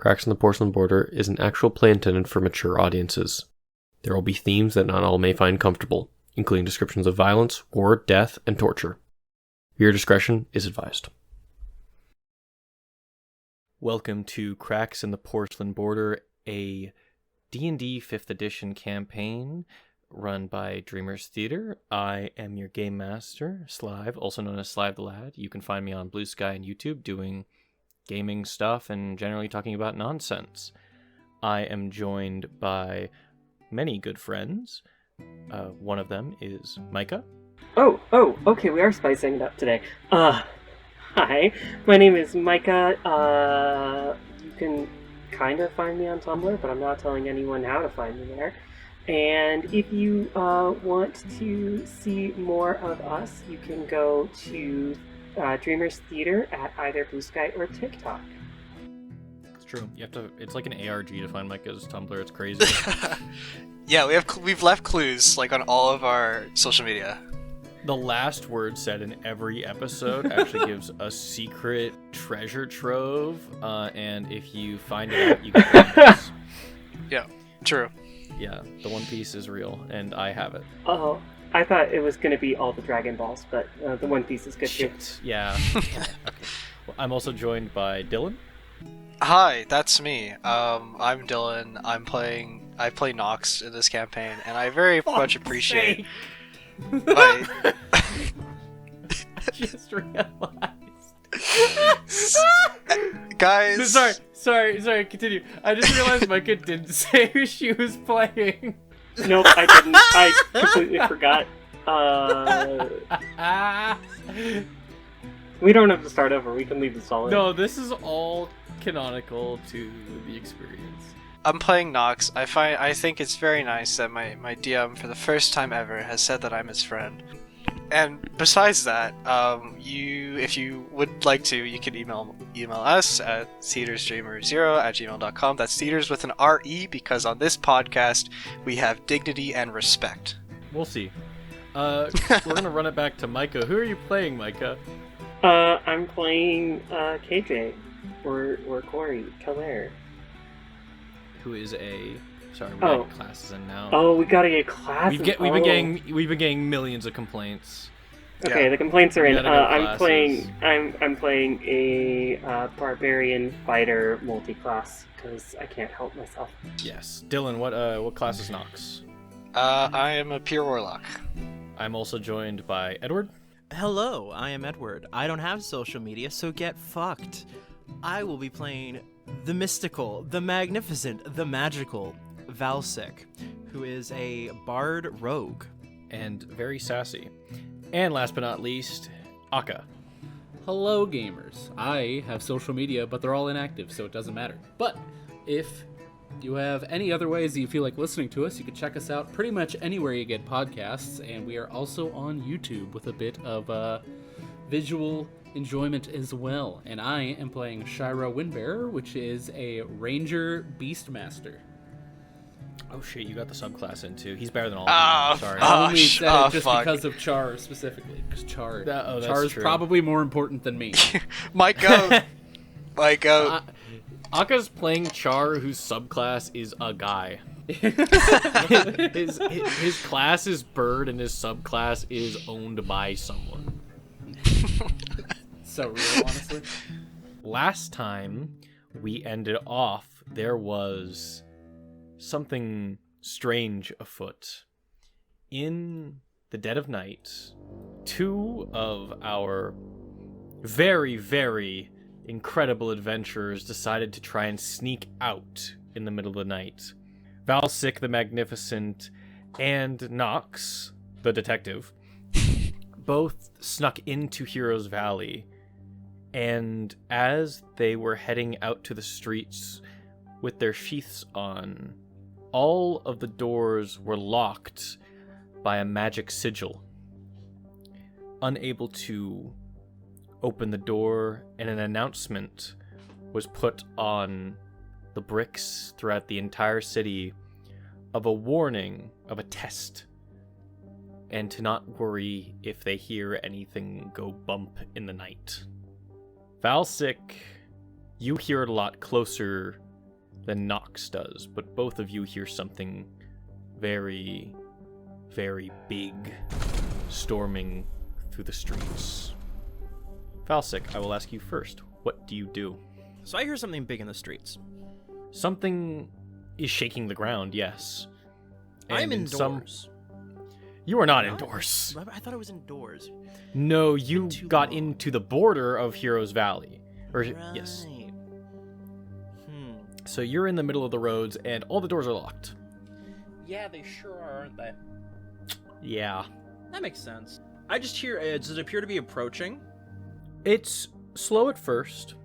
Cracks in the Porcelain Border is an actual play intended for mature audiences. There will be themes that not all may find comfortable, including descriptions of violence, war, death, and torture. Viewer discretion is advised. Welcome to Cracks in the Porcelain Border, a D&D 5th edition campaign run by Dreamers Theater. I am your game master, Slive, also known as Slive the Lad. You can find me on Blue Sky and YouTube doing gaming stuff and generally talking about nonsense. I am joined by many good friends. One of them is Micah. Okay, we are spicing it up today. Hi, my name is Micah. You can kind of find me on Tumblr, but I'm not telling anyone how to find me there. And if you want to see more of us, you can go to Dreamers Theater at either Blue Sky or TikTok. It's true. You have to. It's like an ARG to find Micah's Tumblr. It's crazy. Yeah, we've left clues like on all of our social media. The last word said in every episode actually gives a secret treasure trove, and if you find it out, you get One Piece. Yeah, true. Yeah, the One Piece is real, and I have it. Oh, I thought it was going to be all the Dragon Balls, but the One Piece is good too. Shit. Yeah. Okay. Well, I'm also joined by Dylan. Hi, that's me. I'm Dylan. I play Nox in this campaign, and I very much appreciate. I just realized. Guys. Sorry, continue. I just realized Micah didn't say who she was playing. Nope, I didn't. I completely forgot. We don't have to start over. We can leave this all in. No, this is all canonical to the experience. I'm playing Nox. I think it's very nice that my DM for the first time ever has said that I'm his friend. And besides that, if you would like to, you can email us at theatersdreamer0@gmail.com. That's theaters with an RE, because on this podcast we have dignity and respect. We'll see. We're gonna run it back to Micah. Who are you playing, Micah? I'm playing KJ or Corey Keller. Who is a... Sorry, we got classes in now. Oh, we gotta get classes. We've been getting millions of complaints. Okay, Yeah. The complaints are in. I'm classes. playing a barbarian fighter multi-class because I can't help myself. Yes, Dylan. What class is Nox? I am a pure warlock. I'm also joined by Edward. Hello, I am Edward. I don't have social media, so get fucked. I will be playing the mystical, the magnificent, the magical Valsic, who is a bard rogue. And very sassy. And last but not least, Akka. Hello, gamers. I have social media, but they're all inactive, so it doesn't matter. But if you have any other ways that you feel like listening to us, you can check us out pretty much anywhere you get podcasts, and we are also on YouTube with a bit of visual enjoyment as well. And I am playing Shira Windbearer, which is a Ranger Beastmaster. Oh shit, you got the subclass in too. He's better than all of them. Sorry. I only said it just fuck. because of Char specifically, because Char that's is true. probably more important than me. My goat. My goat. Akka's playing Char, whose subclass is a guy. his class is bird, and his subclass is owned by someone. So real, honestly. Last time we ended off, there was something strange afoot. In the dead of night, two of our very, very incredible adventurers decided to try and sneak out in the middle of the night. Valsic the Magnificent and Nox, the detective, both snuck into Heroes Valley, and as they were heading out to the streets with their sheaths on, all of the doors were locked by a magic sigil. Unable to open the door, and an announcement was put on the bricks throughout the entire city of a warning of a test, and to not worry if they hear anything go bump in the night. Valsic, you hear it a lot closer than Nox does, but both of you hear something very, very big storming through the streets. Falsic, I will ask you first. What do you do? So I hear something big in the streets. Something is shaking the ground, yes. I'm And indoors. You are not indoors. I thought I was indoors. No, you Too got long. into the border of Heroes Valley. Yes. Right. So you're in the middle of the roads, and all the doors are locked. Yeah, they sure are, aren't they? Yeah. That makes sense. I just hear, does it appear to be approaching? It's slow at first,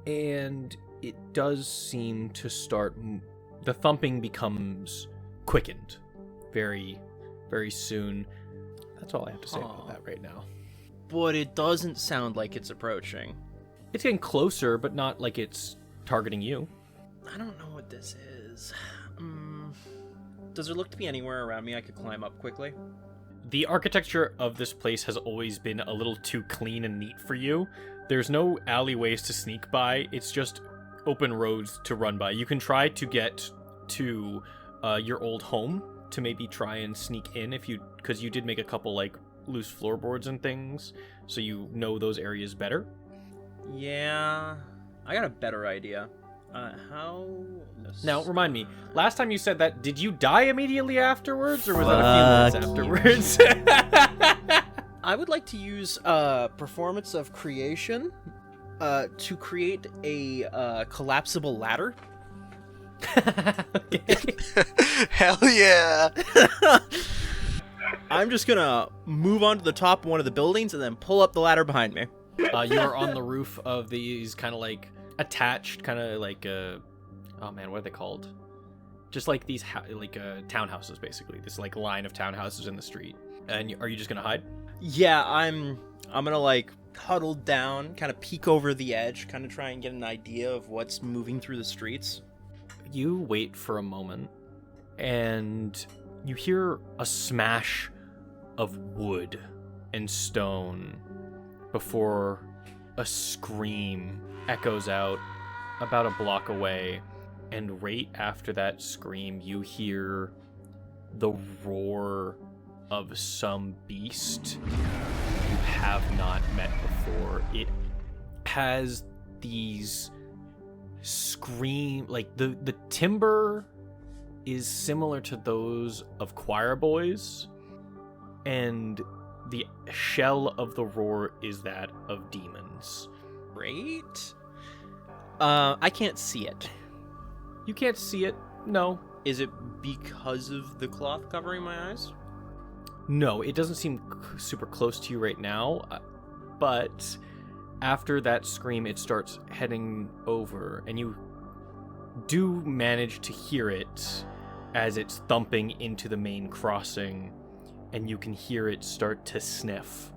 and it does seem to start... The thumping becomes quickened very, very soon. That's all I have to say about that right now. But it doesn't sound like it's approaching. It's getting closer, but not like it's targeting you. I don't know what this is. Does there look to be anywhere around me I could climb up quickly? The architecture of this place has always been a little too clean and neat for you. There's no alleyways to sneak by. It's just open roads to run by. You can try to get to your old home to maybe try and sneak in because you did make a couple like loose floorboards and things, so you know those areas better. Yeah, I got a better idea. How... Now, remind me, last time you said that, did you die immediately afterwards, or was that a few minutes afterwards? I would like to use Performance of Creation to create a collapsible ladder. Okay. Hell yeah! I'm just gonna move onto the top of one of the buildings and then pull up the ladder behind me. You are on the roof of these kind of like attached, kind of like oh man, what are they called? Just like these townhouses, basically. This like line of townhouses in the street. And are you just gonna hide? Yeah, I'm gonna like huddle down, kind of peek over the edge, kind of try and get an idea of what's moving through the streets. You wait for a moment, and you hear a smash of wood and stone before a scream echoes out about a block away. And right after that scream, you hear the roar of some beast you have not met before. It has these like the timber is similar to those of choir boys, and the shell of the roar is that of demons. Great. I can't see it. You can't see it, no. Is it because of the cloth covering my eyes? No, it doesn't seem super close to you right now, but after that scream, it starts heading over, and you do manage to hear it as it's thumping into the main crossing, and you can hear it start to sniff.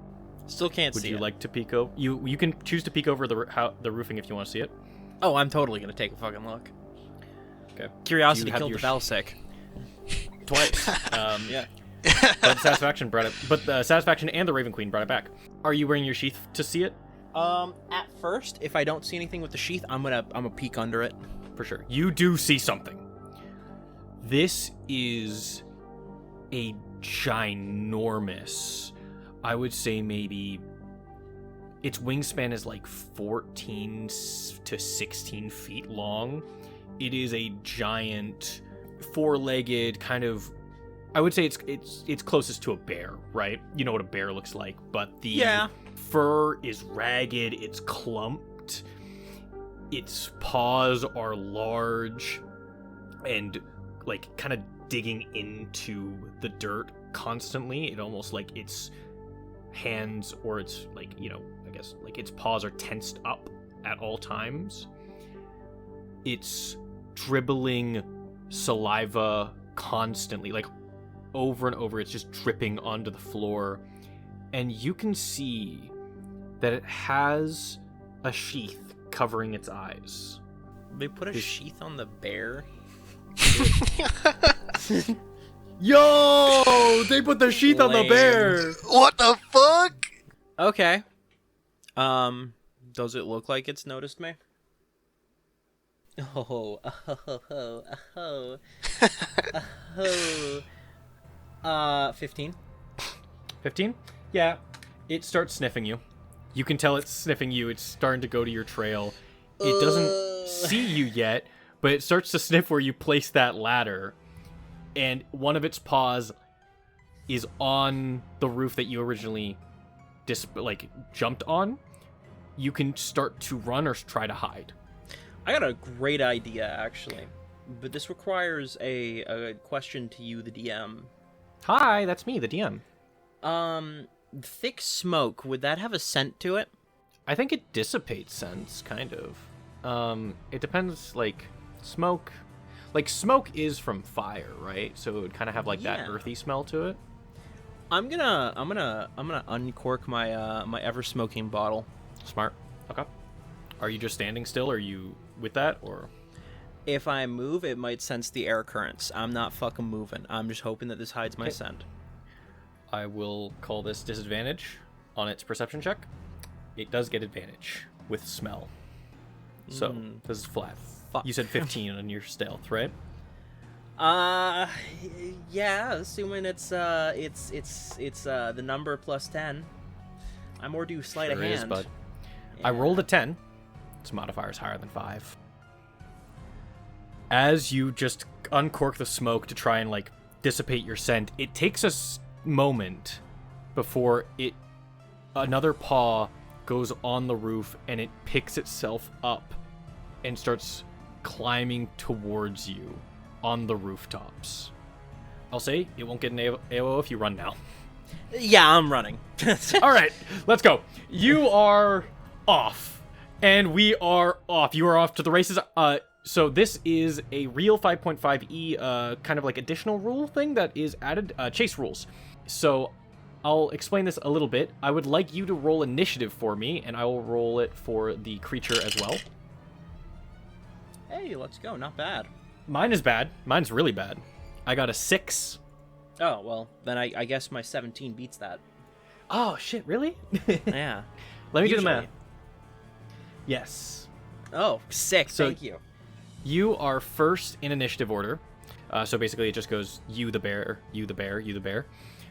Still can't see it. Would you like to peek over? You can choose to peek over the roofing if you want to see it. Oh, I'm totally gonna take a fucking look. Okay. Curiosity Do you have killed the your Valsic. Twice. Yeah. But Satisfaction brought it. But the Satisfaction and the Raven Queen brought it back. Are you wearing your sheath to see it? At first, if I don't see anything with the sheath, I'm gonna peek under it. For sure. You do see something. This is a ginormous, I would say maybe its wingspan is like 14 to 16 feet long. It is a giant, four-legged kind of, I would say it's closest to a bear, right? You know what a bear looks like, but the fur is ragged, it's clumped, its paws are large and like kind of digging into the dirt constantly. It almost like its hands or its like, you know, I guess like its paws are tensed up at all times. It's dribbling saliva constantly, like over and over. It's just dripping onto the floor, and you can see that it has a sheath covering its eyes. They put a sheath on the bear. Yo, they put the sheath on the bear. What the fuck? Okay. Does it look like it's noticed me? Oh, oh, oh, oh, oh. 15. 15? Yeah. It starts sniffing you. You can tell it's sniffing you. It's starting to go to your trail. It doesn't see you yet, but it starts to sniff where you place that ladder. And one of its paws is on the roof that you originally jumped on. You can start to run or try to hide. I got a great idea, actually. But this requires a question to you, the DM. Hi, that's me, the DM. Thick smoke, would that have a scent to it? I think it dissipates scents, kind of. It depends, smoke. Smoke is from fire, right? So it would kind of have that earthy smell to it. I'm gonna uncork my my ever smoking bottle. Smart. Okay. Are you just standing still? Are you with that, or? If I move, it might sense the air currents. I'm not fucking moving. I'm just hoping that this hides my scent. I will call this disadvantage on its perception check. It does get advantage with smell. So this is flat. Fuck. You said 15 on your stealth, right? Yeah. Assuming it's the number plus 10. I'm more due sleight of hand. Is, bud. Yeah. I rolled a 10. Its modifier is higher than 5. As you just uncork the smoke to try and dissipate your scent, it takes a moment before another paw goes on the roof and it picks itself up and starts climbing towards you on the rooftops. I'll say it won't get an AOO if you run now. Yeah, I'm running. All right, let's go. You are off, and we are off. You are off to the races. So this is a real 5.5e kind of additional rule thing that is added, chase rules. So I'll explain this a little bit. I would like you to roll initiative for me, and I will roll it for the creature as well. Hey, let's go. Not bad. Mine is bad. Mine's really bad. I got a 6. Oh, well, then I guess my 17 beats that. Oh, shit, really? Yeah. Let me do the Usually. math. Yes. Oh, sick. So- Thank you. You are first in initiative order. So basically it just goes you the bear, you the bear, you the bear,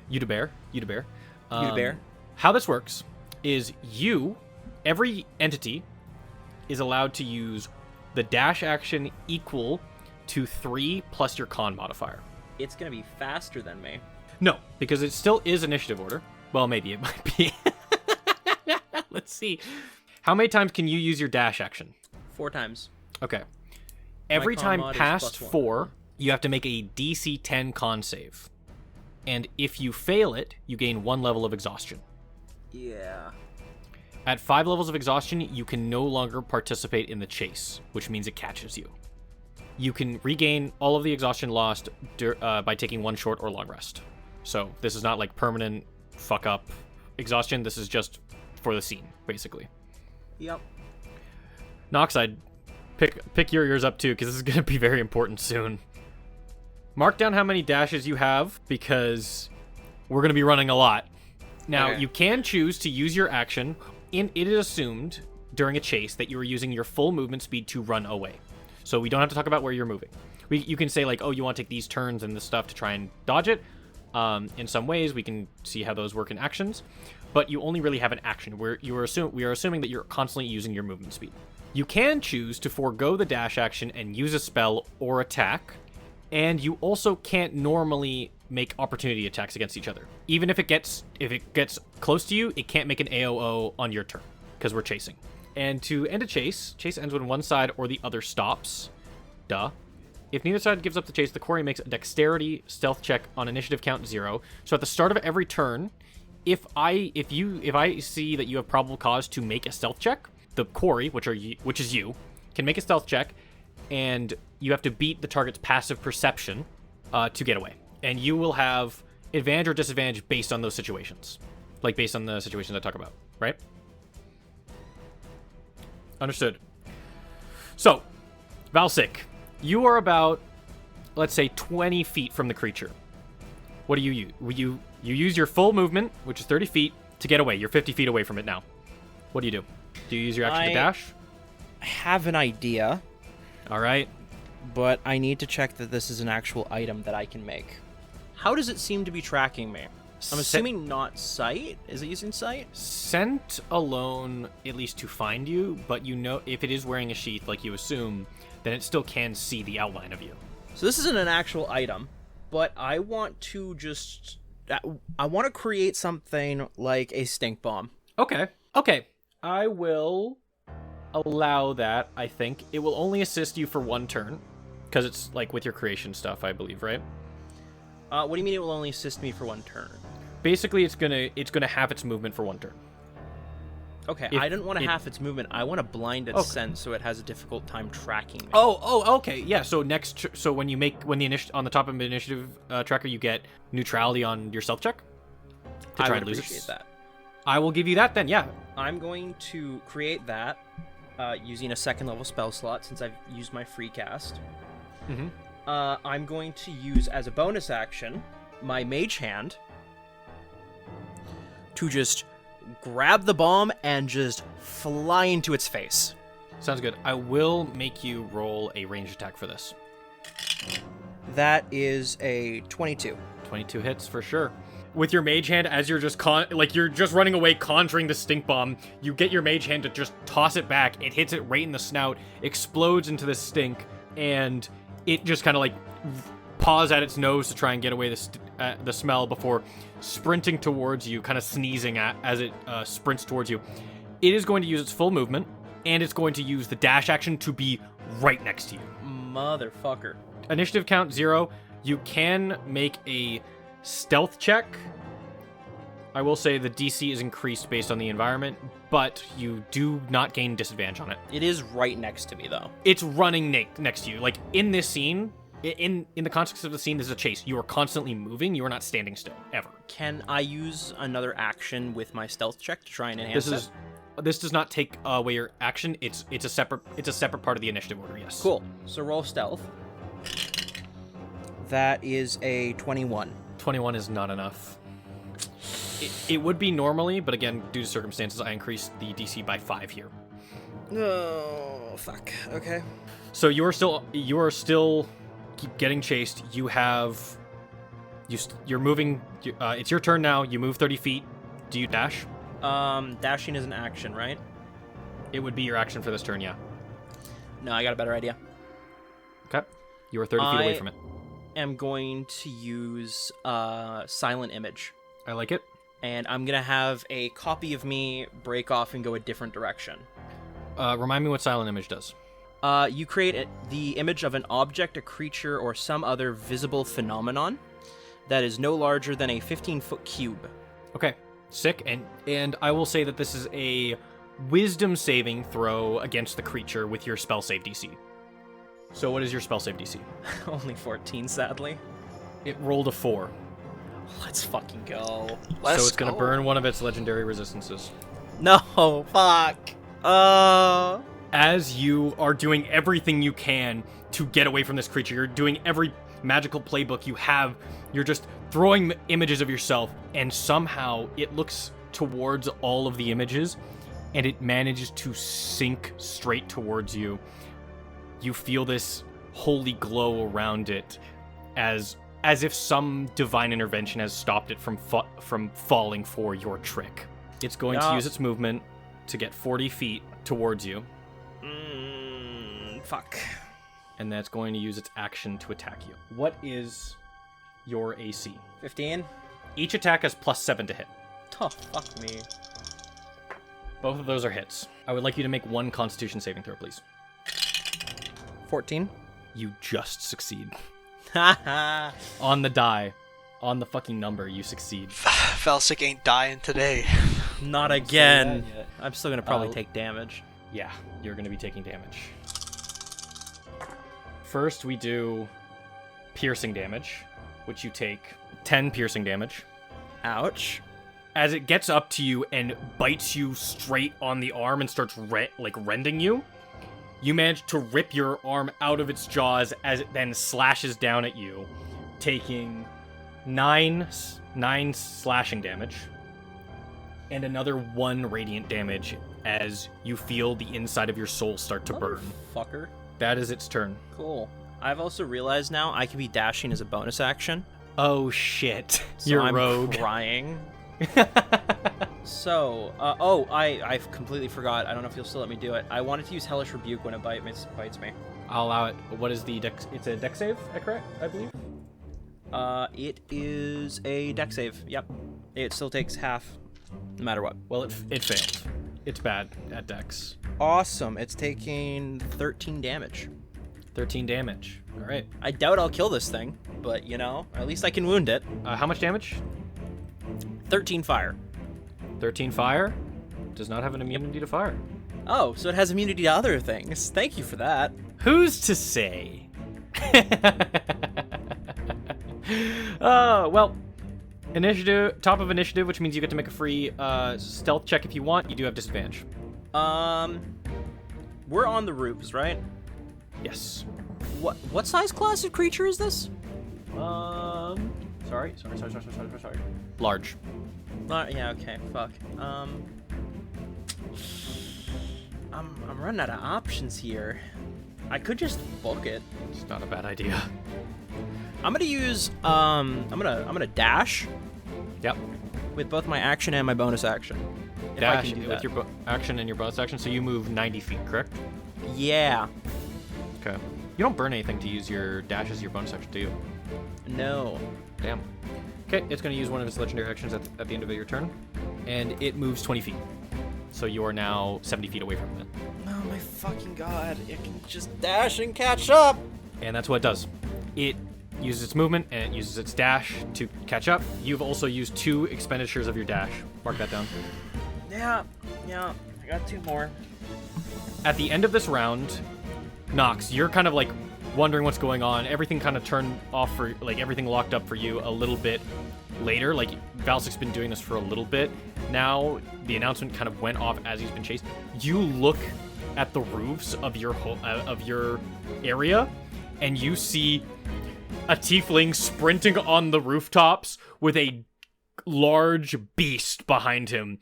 you the bear, you the bear. You the bear. How this works is every entity is allowed to use the dash action equal to 3 plus your con modifier. It's going to be faster than me. No, because it still is initiative order. Well, maybe it might be. Let's see. How many times can you use your dash action? 4 times. Okay. Every con time mod is past +1. 4, you have to make a DC 10 con save. And if you fail it, you gain 1 level of exhaustion. Yeah. At 5 levels of exhaustion, you can no longer participate in the chase, which means it catches you. You can regain all of the exhaustion lost by taking 1 short or long rest. So this is not permanent fuck up exhaustion. This is just for the scene, basically. Yep. Nox, I'd pick your ears up too, because this is going to be very important soon. Mark down how many dashes you have, because we're going to be running a lot. Now, Okay. you can choose to use your action. It is assumed during a chase that you are using your full movement speed to run away. So we don't have to talk about where you're moving. You can say oh, you want to take these turns and this stuff to try and dodge it. In some ways, we can see how those work in actions. But you only really have an action where we are assuming that you're constantly using your movement speed. You can choose to forego the dash action and use a spell or attack, and you also can't normally make opportunity attacks against each other. Even if it gets close to you, it can't make an AOO on your turn because we're chasing. And to end a chase ends when one side or the other stops. Duh. If neither side gives up the chase, the quarry makes a dexterity stealth check on initiative count 0. So at the start of every turn, if I see that you have probable cause to make a stealth check, the quarry, which is you, can make a stealth check, and you have to beat the target's passive perception to get away. And you will have advantage or disadvantage based on those situations. Based on the situations I talk about, right? Understood. So, Valsic, you are about, let's say, 20 feet from the creature. What do you use? You use your full movement, which is 30 feet, to get away. You're 50 feet away from it now. What do you do? Do you use your action to dash? I have an idea. All right. But I need to check that this is an actual item that I can make. How does it seem to be tracking me? I'm assuming not sight. Is it using sight? Scent alone, at least to find you, but you know if it is wearing a sheath, like you assume, then it still can see the outline of you. So this isn't an actual item, but I want to just... I want to create something like a stink bomb. Okay. I will allow that, I think. It will only assist you for one turn, because it's like with your creation stuff, I believe, right? What do you mean it will only assist me for one turn? Basically, it's gonna have its movement for one turn. Okay, I didn't want to half its movement. I want to blind its sense so it has a difficult time tracking me. Okay, yeah. So when on the top of the initiative tracker, you get neutrality on your stealth check to try and lose appreciate that. I will give you that then. Yeah. I'm going to create that using a second level spell slot since I've used my free cast. Mm-hmm. I'm going to use as a bonus action my mage hand to just grab the bomb and just fly into its face. Sounds good. I will make you roll a ranged attack for this. That is a 22. 22 hits for sure. With your mage hand, as you're just you're just running away, conjuring the stink bomb, you get your mage hand to just toss it back. It hits it right in the snout, explodes into the stink, and it just kind of like paws at its nose to try and get away the smell before sprinting towards you, kind of sneezing as it sprints towards you. It is going to use its full movement, and it's going to use the dash action to be right next to you. Motherfucker. Initiative count 0. You can make a stealth check. I will say the DC is increased based on the environment, but you do not gain disadvantage on it. It is right next to me, though. It's running next to you. Like, in this scene, in the context of the scene, this is a chase. You are constantly moving. You are not standing still, ever. Can I use another action with my stealth check to try and enhance it? This does not take away your action. It's a separate part of the initiative order, yes. Cool. So roll stealth. That is a 21. 21 is not enough. It would be normally, but again, due to circumstances, I increased the DC by 5 here. Oh, fuck. Okay. So you are still keep getting chased. You're moving. It's your turn now. You move 30 feet. Do you dash? Dashing is an action, right? It would be your action for this turn, yeah. No, I got a better idea. Okay. You are 30 feet away from it. I'm going to use Silent Image. I like it. And I'm going to have a copy of me break off and go a different direction. Remind me what Silent Image does. You create the image of an object, a creature, or some other visible phenomenon that is no larger than a 15-foot cube. Okay, sick. And I will say that this is a wisdom saving throw against the creature with your spell save DC. So what is your spell save DC? Only 14, sadly. It rolled a 4. Let's fucking go. So it's going to burn one of its legendary resistances. No, fuck. As you are doing everything you can to get away from this creature, you're doing every magical playbook you have. You're just throwing images of yourself, and somehow it looks towards all of the images, and it manages to sink straight towards you. You feel this holy glow around it, as if some divine intervention has stopped it from falling for your trick. It's going to use its movement to get 40 feet towards you. Fuck. And that's going to use its action to attack you. What is your AC? 15. Each attack has +7 to hit. Oh, fuck me. Both of those are hits. I would like you to make one Constitution saving throw, please. 14. You just succeed. Haha. On the die. On the fucking number, you succeed. Felsic ain't dying today. Not again. I'm still gonna probably take damage. Yeah, you're going to be taking damage. First, we do piercing damage, which you take 10 piercing damage. Ouch. As it gets up to you and bites you straight on the arm and starts rending you, you manage to rip your arm out of its jaws as it then slashes down at you, taking 9 slashing damage and another 1 radiant damage as you feel the inside of your soul start to burn. Fucker. That is its turn. Cool. I've also realized now I can be dashing as a bonus action. Oh shit! So You're I'm rogue. crying. So, I completely forgot. I don't know if you'll still let me do it. I wanted to use Hellish Rebuke when it bites me. I'll allow it. What is the dex? It's a dex save, correct? I believe. It is a dex save. Yep. It still takes half, no matter what. Well, it failed. It's bad at dex. Awesome. It's taking 13 damage. 13 damage. All right. I doubt I'll kill this thing, but at least I can wound it. How much damage? 13 fire. 13 fire. Does not have an immunity to fire. Oh, so it has immunity to other things. Thank you for that. Who's to say? Well, initiative, top of initiative, which means you get to make a free stealth check if you want. You do have disadvantage. We're on the roofs, right? Yes. What size class of creature is this? Sorry. Large. Yeah, okay, fuck. I'm running out of options here. I could just book it. It's not a bad idea. I'm gonna use I'm gonna dash Yep. with both my action and my bonus action. If I Dash can do with that. your action and your bonus action, so you move 90 feet, correct? Yeah. Okay. You don't burn anything to use your dash as your bonus action, do you? No. Damn. Okay, it's going to use one of its legendary actions at the end of your turn, and it moves 20 feet. So you are now 70 feet away from it. Oh my fucking god! It can just dash and catch up. And that's what it does. It uses its movement and it uses its dash to catch up. You've also used 2 expenditures of your dash. Mark that down. Yeah. I got 2 more. At the end of this round, Nox, you're kind of like wondering what's going on. Everything kind of turned off for, like, everything locked up for you a little bit later. Like, Valsik's been doing this for a little bit. Now, the announcement kind of went off as he's been chased. You look at the roofs of your area, and you see a tiefling sprinting on the rooftops with a large beast behind him,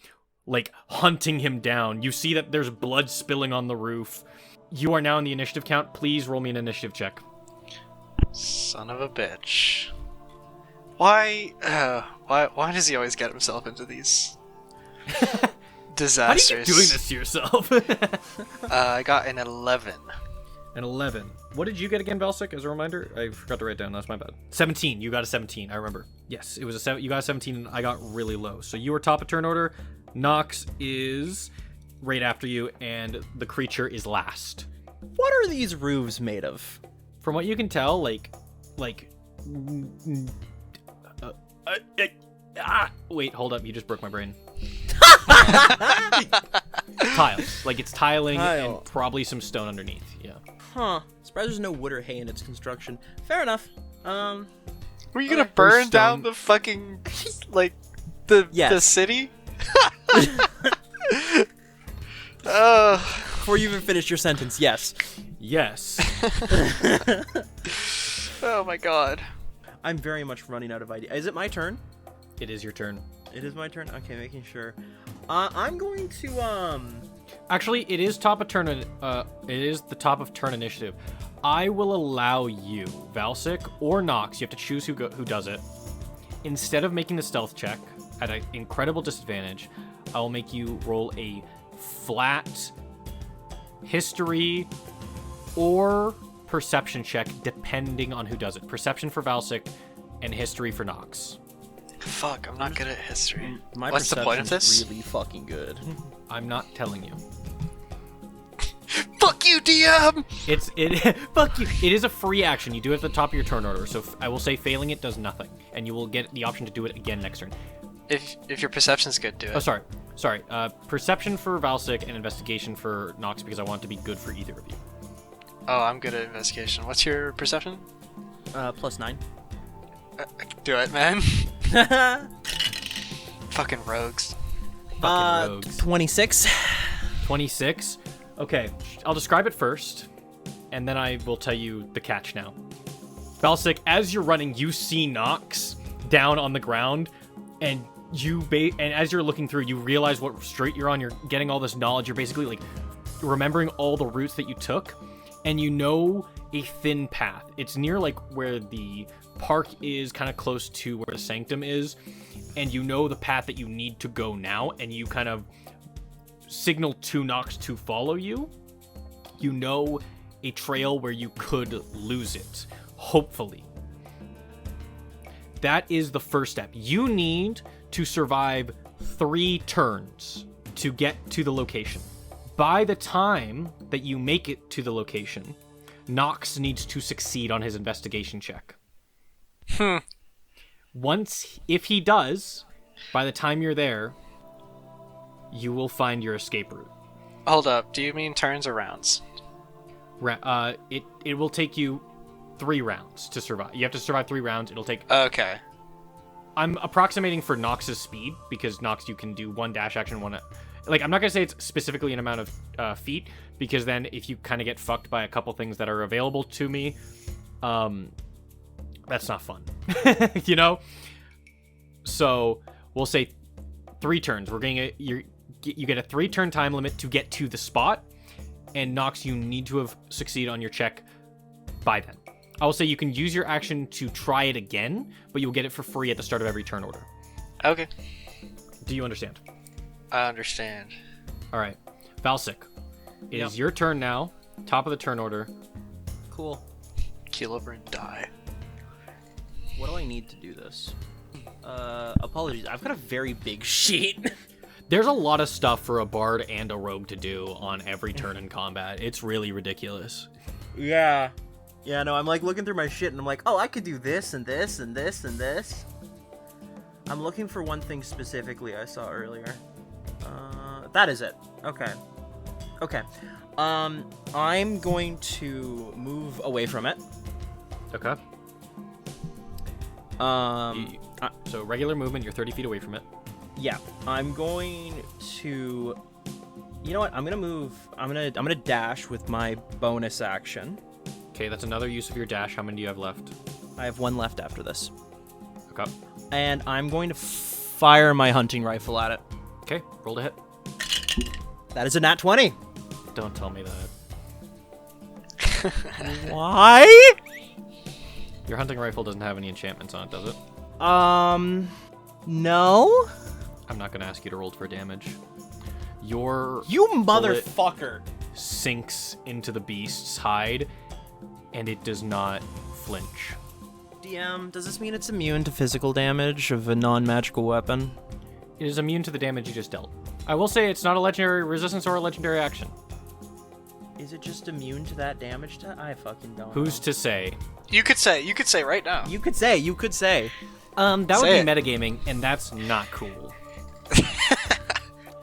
like, hunting him down. You see that there's blood spilling on the roof. You are now in the initiative count. Please roll me an initiative check. Son of a bitch. Why does he always get himself into these disasters? How do you keep doing this to yourself? I got an 11. An 11. What did you get again, Valsik, as a reminder? I forgot to write down. That's my bad. 17. You got a 17. I remember. Yes, it was a 7. You got a 17, and I got really low. So you were top of turn order. Nox is right after you, and the creature is last. What are these roofs made of? From what you can tell, wait, hold up. You just broke my brain. Tiles. Like, it's tiling Tile. and probably some stone underneath. Yeah. Huh. Surprised there's no wood or hay in its construction. Fair enough. Were you gonna Okay. burn First down stone. the fucking, the Yes. city? Oh. Before you even finish your sentence, yes. Yes. Oh my god. I'm very much running out of ideas. Is it my turn? It is your turn. It is my turn? Okay, making sure. I'm going to, Actually, it is top of turn. It is the top of turn initiative. I will allow you, Valsik or Nox. You have to choose who does it. Instead of making the stealth check at an incredible disadvantage, I will make you roll a flat history or perception check, depending on who does it. Perception for Valsik and history for Nox. Fuck, I'm not good at history. my What's the point of perception's this? really fucking good. I'm not telling you. Fuck you, DM! Fuck you. It is a free action. You do it at the top of your turn order. So I will say failing it does nothing, and you will get the option to do it again next turn. If your perception's good, do it. Oh, sorry. Perception for Valsik and investigation for Nox, because I want it to be good for either of you. Oh, I'm good at investigation. What's your perception? +9. Do it, man. Fucking rogues. Fucking rogues. 26. 26. Okay, I'll describe it first, and then I will tell you the catch now. Valsik, as you're running, you see Nox down on the ground, and as you're looking through, you realize what street you're on. You're getting all this knowledge. You're basically like remembering all the routes that you took. and you know a thin path. It's near like where the park is, kind of close to where the sanctum is, and you know the path that you need to go now, and you kind of signal to Nox to follow you. You know a trail where you could lose it, hopefully. That is the first step. You need to survive 3 turns to get to the location. By the time that you make it to the location, Nox needs to succeed on his investigation check. If he does, by the time you're there, you will find your escape route. Hold up, do you mean turns or rounds? It will take you 3 rounds to survive. You have to survive 3 rounds. It'll take... Okay. I'm approximating for Nox's speed, because Nox, you can do 1 dash action, 1... Like, I'm not going to say it's specifically an amount of feet, because then if you kind of get fucked by a couple things that are available to me, that's not fun. You know? So, we'll say 3 turns. You get a 3-turn time limit to get to the spot, and Nox, you need to have succeeded on your check by then. I will say you can use your action to try it again, but you'll get it for free at the start of every turn order. Okay. Do you understand? I understand. All right. Valsic, it is your turn now. Top of the turn order. Cool. Kilobrin die. What do I need to do this? Apologies. I've got a very big sheet. There's a lot of stuff for a bard and a rogue to do on every turn in combat. It's really ridiculous. Yeah. Yeah, no, I'm like looking through my shit and I'm like, oh, I could do this and this and this and this. I'm looking for one thing specifically I saw earlier. That is it. Okay. Okay. I'm going to move away from it. Okay. So regular movement, you're 30 feet away from it. Yeah. I'm going to... You know what? I'm gonna dash with my bonus action. Okay, that's another use of your dash. How many do you have left? I have 1 left after this. Okay. And I'm going to fire my hunting rifle at it. Okay, roll to hit. That is a nat 20. Don't tell me that. Why? Your hunting rifle doesn't have any enchantments on it, does it? No. I'm not going to ask you to roll for damage. Your You bullet motherfucker. sinks into the beast's hide, and it does not flinch. DM, does this mean it's immune to physical damage of a non-magical weapon? It is immune to the damage you just dealt. I will say it's not a legendary resistance or a legendary action. Is it just immune to that damage? I fucking don't Who's know. to say? You could say right now. You could say. That would Say be it. metagaming, and that's not cool.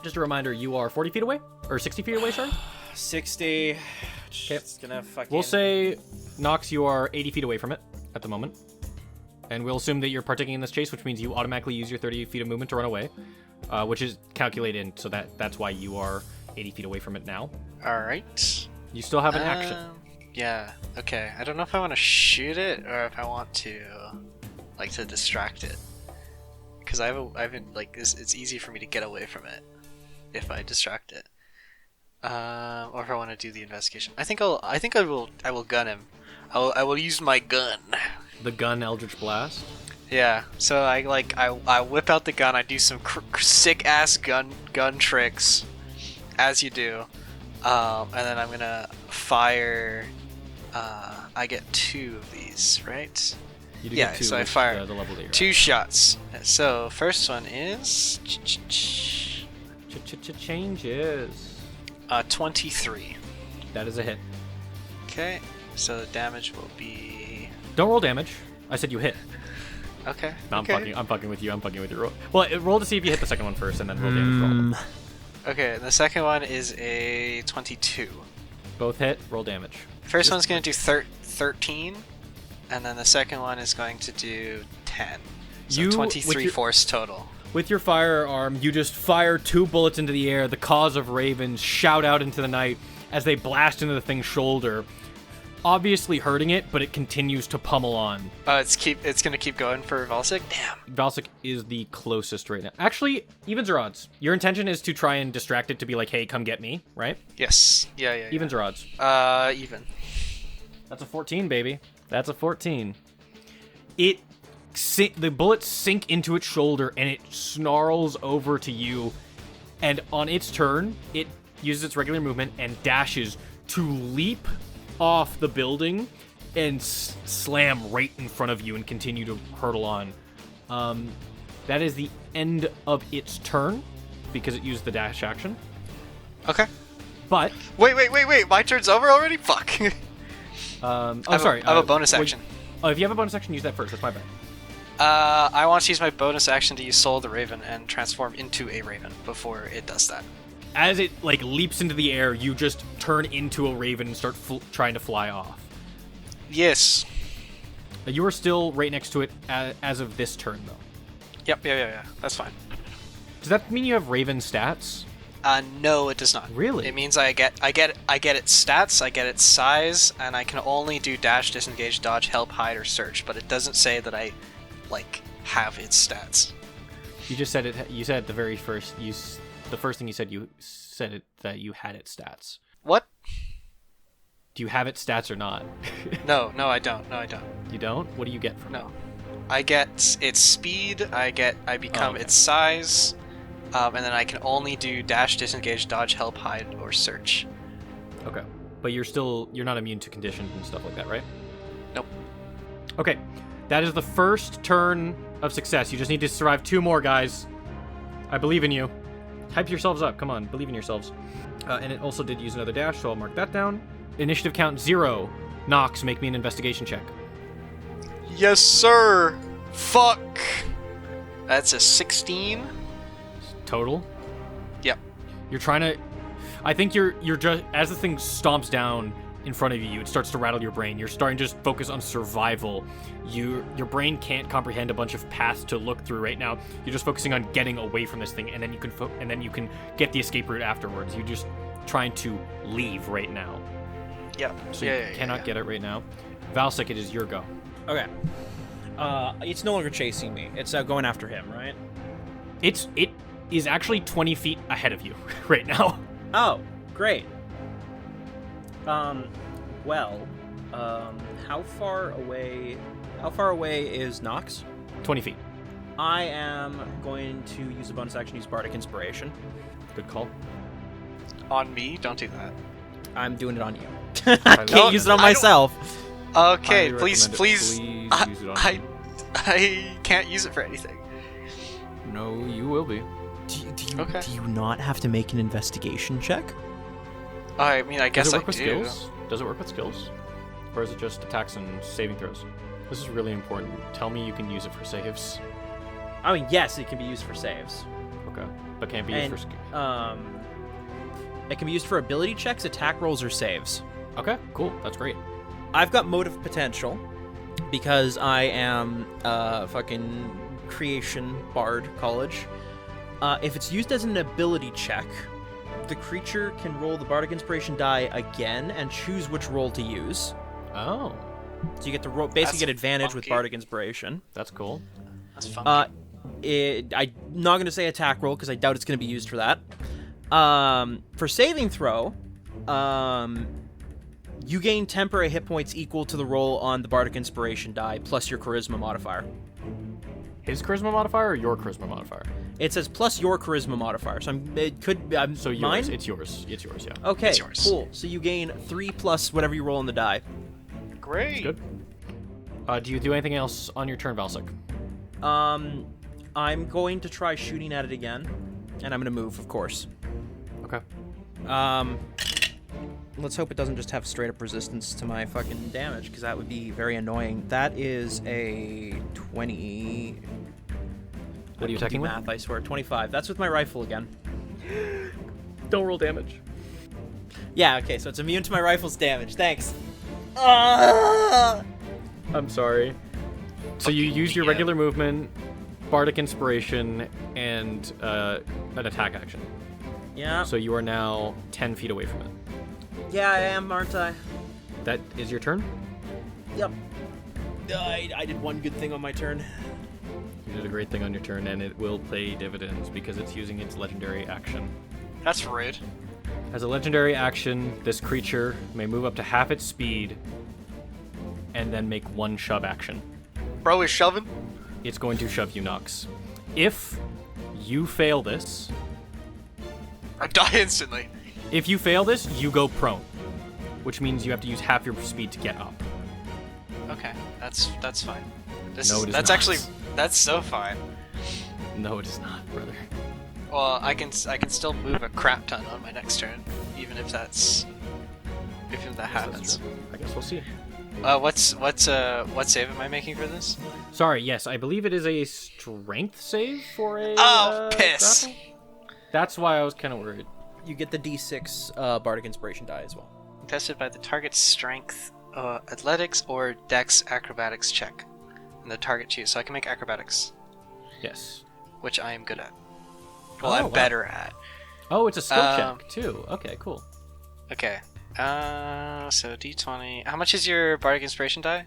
Just a reminder, you are 40 feet away? Or 60 feet away, sorry? 60. Okay. It's gonna fucking... We'll say, Nox, you are 80 feet away from it at the moment. And we'll assume that you're partaking in this chase, which means you automatically use your 30 feet of movement to run away. Which is calculated in, so that's why you are 80 feet away from it now. Alright. You still have an action. Yeah, okay. I don't know if I want to shoot it or if I want to, like, to distract it. Because it's easy for me to get away from it if I distract it. Or if I want to do the investigation. I will gun him. I will use my gun. The gun Eldritch Blast. Yeah, so I whip out the gun, I do some sick ass gun tricks, as you do, and then I'm gonna fire. I get 2 of these, right? You do Yeah, get 2 so I with, fire the level that you're 2 shots. So first one is changes. 23. That is a hit. Okay, so the damage will be. Don't roll damage. I said you hit. Okay. No, okay. I'm fucking with you. Roll. Well, roll to see if you hit the second one first, and then roll damage for all of them. Okay, the second one is a 22. Both hit. Roll damage. First one's going to do 13, and then the second one is going to do 10. So You- 23 with your- force total. With your firearm, you just fire 2 bullets into the air. The cause of ravens shout out into the night as they blast into the thing's shoulder. obviously hurting it, but it continues to pummel on. It's gonna keep going for Valsik. Damn. Valsik is the closest right now. Actually, evens or odds? Your intention is to try and distract it to be like, hey, come get me, right? Yes. Yeah. Evens or odds? Even. That's a 14, baby. That's a 14. The bullets sink into its shoulder, and it snarls over to you. And on its turn, it uses its regular movement and dashes to leap off the building and slam right in front of you and continue to hurtle on. That is the end of its turn because it used the dash action. Okay. But wait! My turn's over already. Fuck. Sorry. I have a bonus action. If you have a bonus action, use that first. That's my bad. I want to use my bonus action to use Soul of the Raven and transform into a raven before it does that. As it leaps into the air, you just turn into a raven and start trying to fly off. Yes. You are still right next to it as of this turn, though. Yep. Yeah. That's fine. Does that mean you have raven stats? No, it does not. Really? It means I get its stats, I get its size, and I can only do dash, disengage, dodge, help, hide, or search. But it doesn't say that I have its stats. You just said it. You said at the very first. The first thing you said it that you had its stats. What? Do you have its stats or not? No, I don't. You don't? What do you get from it? No. I get its speed. I become its size, and then I can only do dash, disengage, dodge, help, hide, or search. Okay, but you're not immune to conditions and stuff like that, right? Nope. Okay, that is the first turn of success. You just need to survive 2 more, guys. I believe in you. Hype yourselves up. Come on, believe in yourselves. And it also did use another dash, so I'll mark that down. Initiative count 0. Nox, make me an investigation check. Yes, sir. Fuck. That's a 16. Total? Yep. You're trying to... I think you're just... As the thing stomps down in front of you, it starts to rattle your brain. You're starting to just focus on survival. Your brain can't comprehend a bunch of paths to look through right now. You're just focusing on getting away from this thing, and then you can get the escape route afterwards. You're just trying to leave right now. Yeah. So you cannot get it right now. Valsik, it is your go. Okay. It's no longer chasing me. It's going after him, right? It is actually 20 feet ahead of you right now. Oh, great. How far away is Nox? 20 feet. I am going to use a bonus action, use Bardic Inspiration. Good call. On me? Don't do that. I'm doing it on you. I can't use it on myself. Okay, Highly please. recommend it. Please use it on you. I can't use it for anything. No, you will be. Do you not have to make an investigation check? I mean, I guess Does it I work with do. skills? Does it work with skills? Or is it just attacks and saving throws? This is really important. Tell me you can use it for saves. I mean, yes, it can be used for saves. Okay. But can't be used for It can be used for ability checks, attack rolls, or saves. Okay, cool. That's great. I've got motive potential because I am fucking creation bard college. If it's used as an ability check, the creature can roll the Bardic Inspiration die again and choose which roll to use. Oh. So you get to basically get advantage with funky. Bardic Inspiration. That's cool. That's funky. I'm not going to say attack roll because I doubt it's going to be used for that. For saving throw, you gain temporary hit points equal to the roll on the Bardic Inspiration die plus your Charisma modifier. His charisma modifier or your charisma modifier? It says plus your Charisma modifier, so So yours. mine? It's yours, yeah. Okay, It's yours. cool. So you gain 3 plus whatever you roll on the die. Great. Good. Do you do anything else on your turn, Valsik? I'm going to try shooting at it again, and I'm going to move, of course. Okay. Let's hope it doesn't just have straight up resistance to my fucking damage, because that would be very annoying. That is a 20. What are you attacking with? Math, I swear. 25. That's with my rifle again. Don't roll damage. Yeah, okay, so it's immune to my rifle's damage. Thanks. I'm sorry. So you use your regular movement, Bardic Inspiration, and an attack action. Yeah. So you are now 10 feet away from it. Yeah, I am, aren't I? that is your turn. Yep. I did one good thing on my turn. You did a great thing on your turn, and it will pay dividends because it's using its legendary action. That's rude. As a legendary action, this creature may move up to half its speed and then make one shove action. Bro is shoving. It's going to shove you, Nox. If you fail this, I die instantly. if you fail this, you go prone, which means you have to use half your speed to get up. Okay, that's fine. No, it is that's not. actually that's so fine. No, it is not, brother. Well, I can still move a crap ton on my next turn, even if that happens. I guess we'll see. What save am I making for this? Sorry, yes, I believe it is a strength save for a. Piss! Grapple? That's why I was kind of worried. You get the D6 Bardic Inspiration die as well. Tested by the target's strength, athletics, or dex acrobatics check. And the target choose, so I can make acrobatics, Yes. which I am good at. Well, Oh, I'm wow. better at. Oh, it's a skill check too. Okay, cool. Okay. So D20. How much is your Bardic Inspiration die?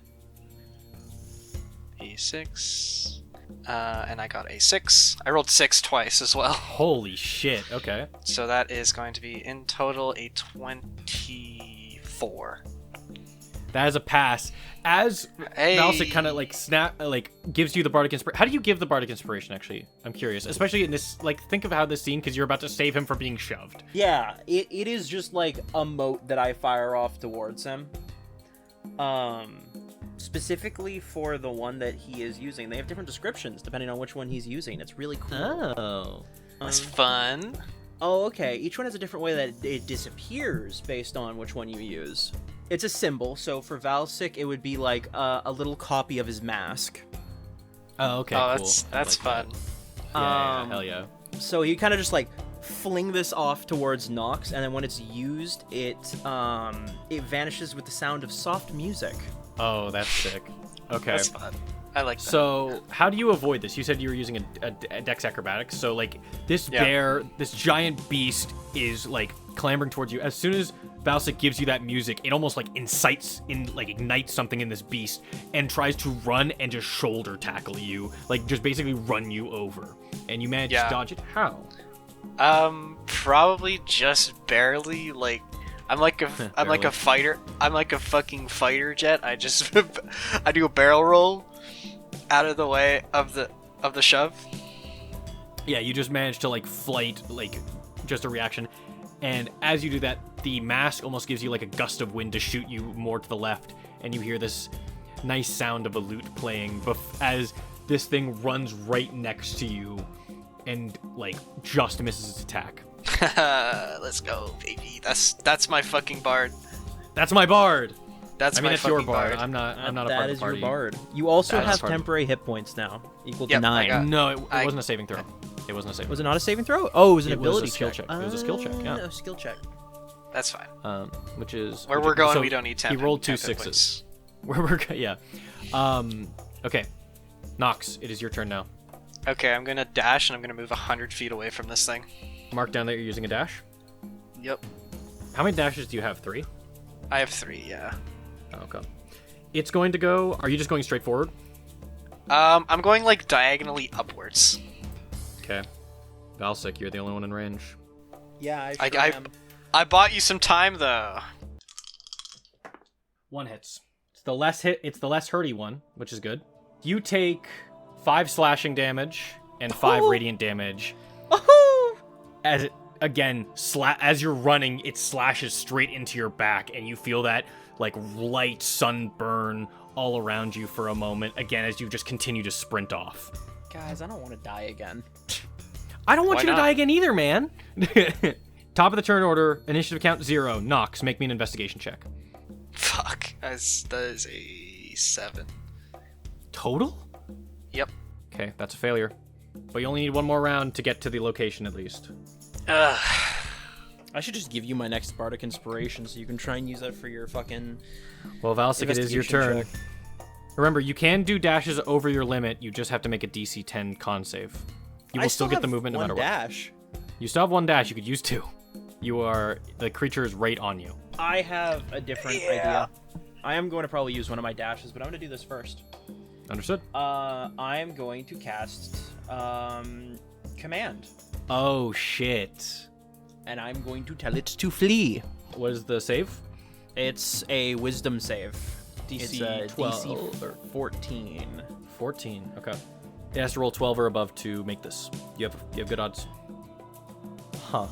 E6. And I got a 6. I rolled 6 twice as well. Holy shit. Okay. So that is going to be in total a 24. That is a pass. As Hey. Valsic kind of gives you the bardic inspiration. How do you give the bardic inspiration? Actually, I'm curious. Especially in this, think of how this scene, because you're about to save him from being shoved. Yeah, it is just like a mote that I fire off towards him. Specifically for the one that he is using. They have different descriptions depending on which one he's using. It's really cool. Oh. That's fun. Oh, okay. Each one has a different way that it disappears based on which one you use. It's a symbol, so for Valsic, it would be like a little copy of his mask. Oh, okay. Oh, cool. that's fun. Yeah, hell yeah. So you kind of just fling this off towards Nox, and then when it's used, it vanishes with the sound of soft music. Oh, that's sick. Okay. That's fun. I like that. So, how do you avoid this? You said you were using a dex acrobatics. So, this bear, this giant beast is, clambering towards you. As soon as Valsic gives you that music, it almost, ignites something in this beast and tries to run and just shoulder tackle you. Just basically run you over. And you manage to dodge it. How? Probably just barely, I'm like a fighter. I'm like a fucking fighter jet. I just I do a barrel roll out of the way of the shove. Yeah, you just manage to flight, just a reaction. And as you do that, the mask almost gives you a gust of wind to shoot you more to the left, and you hear this nice sound of a lute playing as this thing runs right next to you and just misses its attack. Let's go, baby. That's my fucking bard. That's my bard. That's my that's fucking your bard. bard. I'm not a part That of is the party. your bard. You also That is have part of- temporary hit points now, equal to Yep, 9. I got- No, it I- wasn't a saving throw. It wasn't a saving. Was it not a saving throw? Oh, it was an It was a ability skill check. It was a skill check, yeah. A skill check. That's fine. Which is Where we're going, so we don't need 10. He rolled 2 10 hit sixes. points. Where we're yeah. Okay, Nox, it is your turn now. Okay, I'm gonna dash and I'm gonna move 100 feet away from this thing. Mark down that you're using a dash. Yep. How many dashes do you have? 3? I have 3. Yeah. Okay. It's going to go. Are you just going straight forward? I'm going diagonally upwards. Okay. Valsic, you're the only one in range. Yeah, I bought you some time though. 1 hits. It's the less hurty one, which is good. You take 5 slashing damage and 5 radiant damage. As it again, as you're running, it slashes straight into your back, and you feel that light sunburn all around you for a moment. Again, as you just continue to sprint off. Guys, I don't want to die again. I don't want Why you to not? die again either, man. Top of the turn order, initiative count 0. Nox, make me an investigation check. Fuck. That is a 7. Total? Yep. Okay, that's a failure. But you only need 1 more round to get to the location at least. Ugh. I should just give you my next Bardic Inspiration so you can try and use that for your fucking... Well, Valsic, it is your turn. investigation Remember, you can do dashes over your limit. You just have to make a DC 10 con save. You will still get the movement no matter what. dash. You still have 1 dash. You could use 2. The creature is right on you. I have a different idea. I am going to probably use one of my dashes, but I'm going to do this first. Understood. I'm going to cast Command. Oh, shit. And I'm going to tell it to flee. What is the save? It's a Wisdom save. DC it's 12. DC 14. 14. Okay. It has to roll 12 or above to make this. You have good odds. Huh.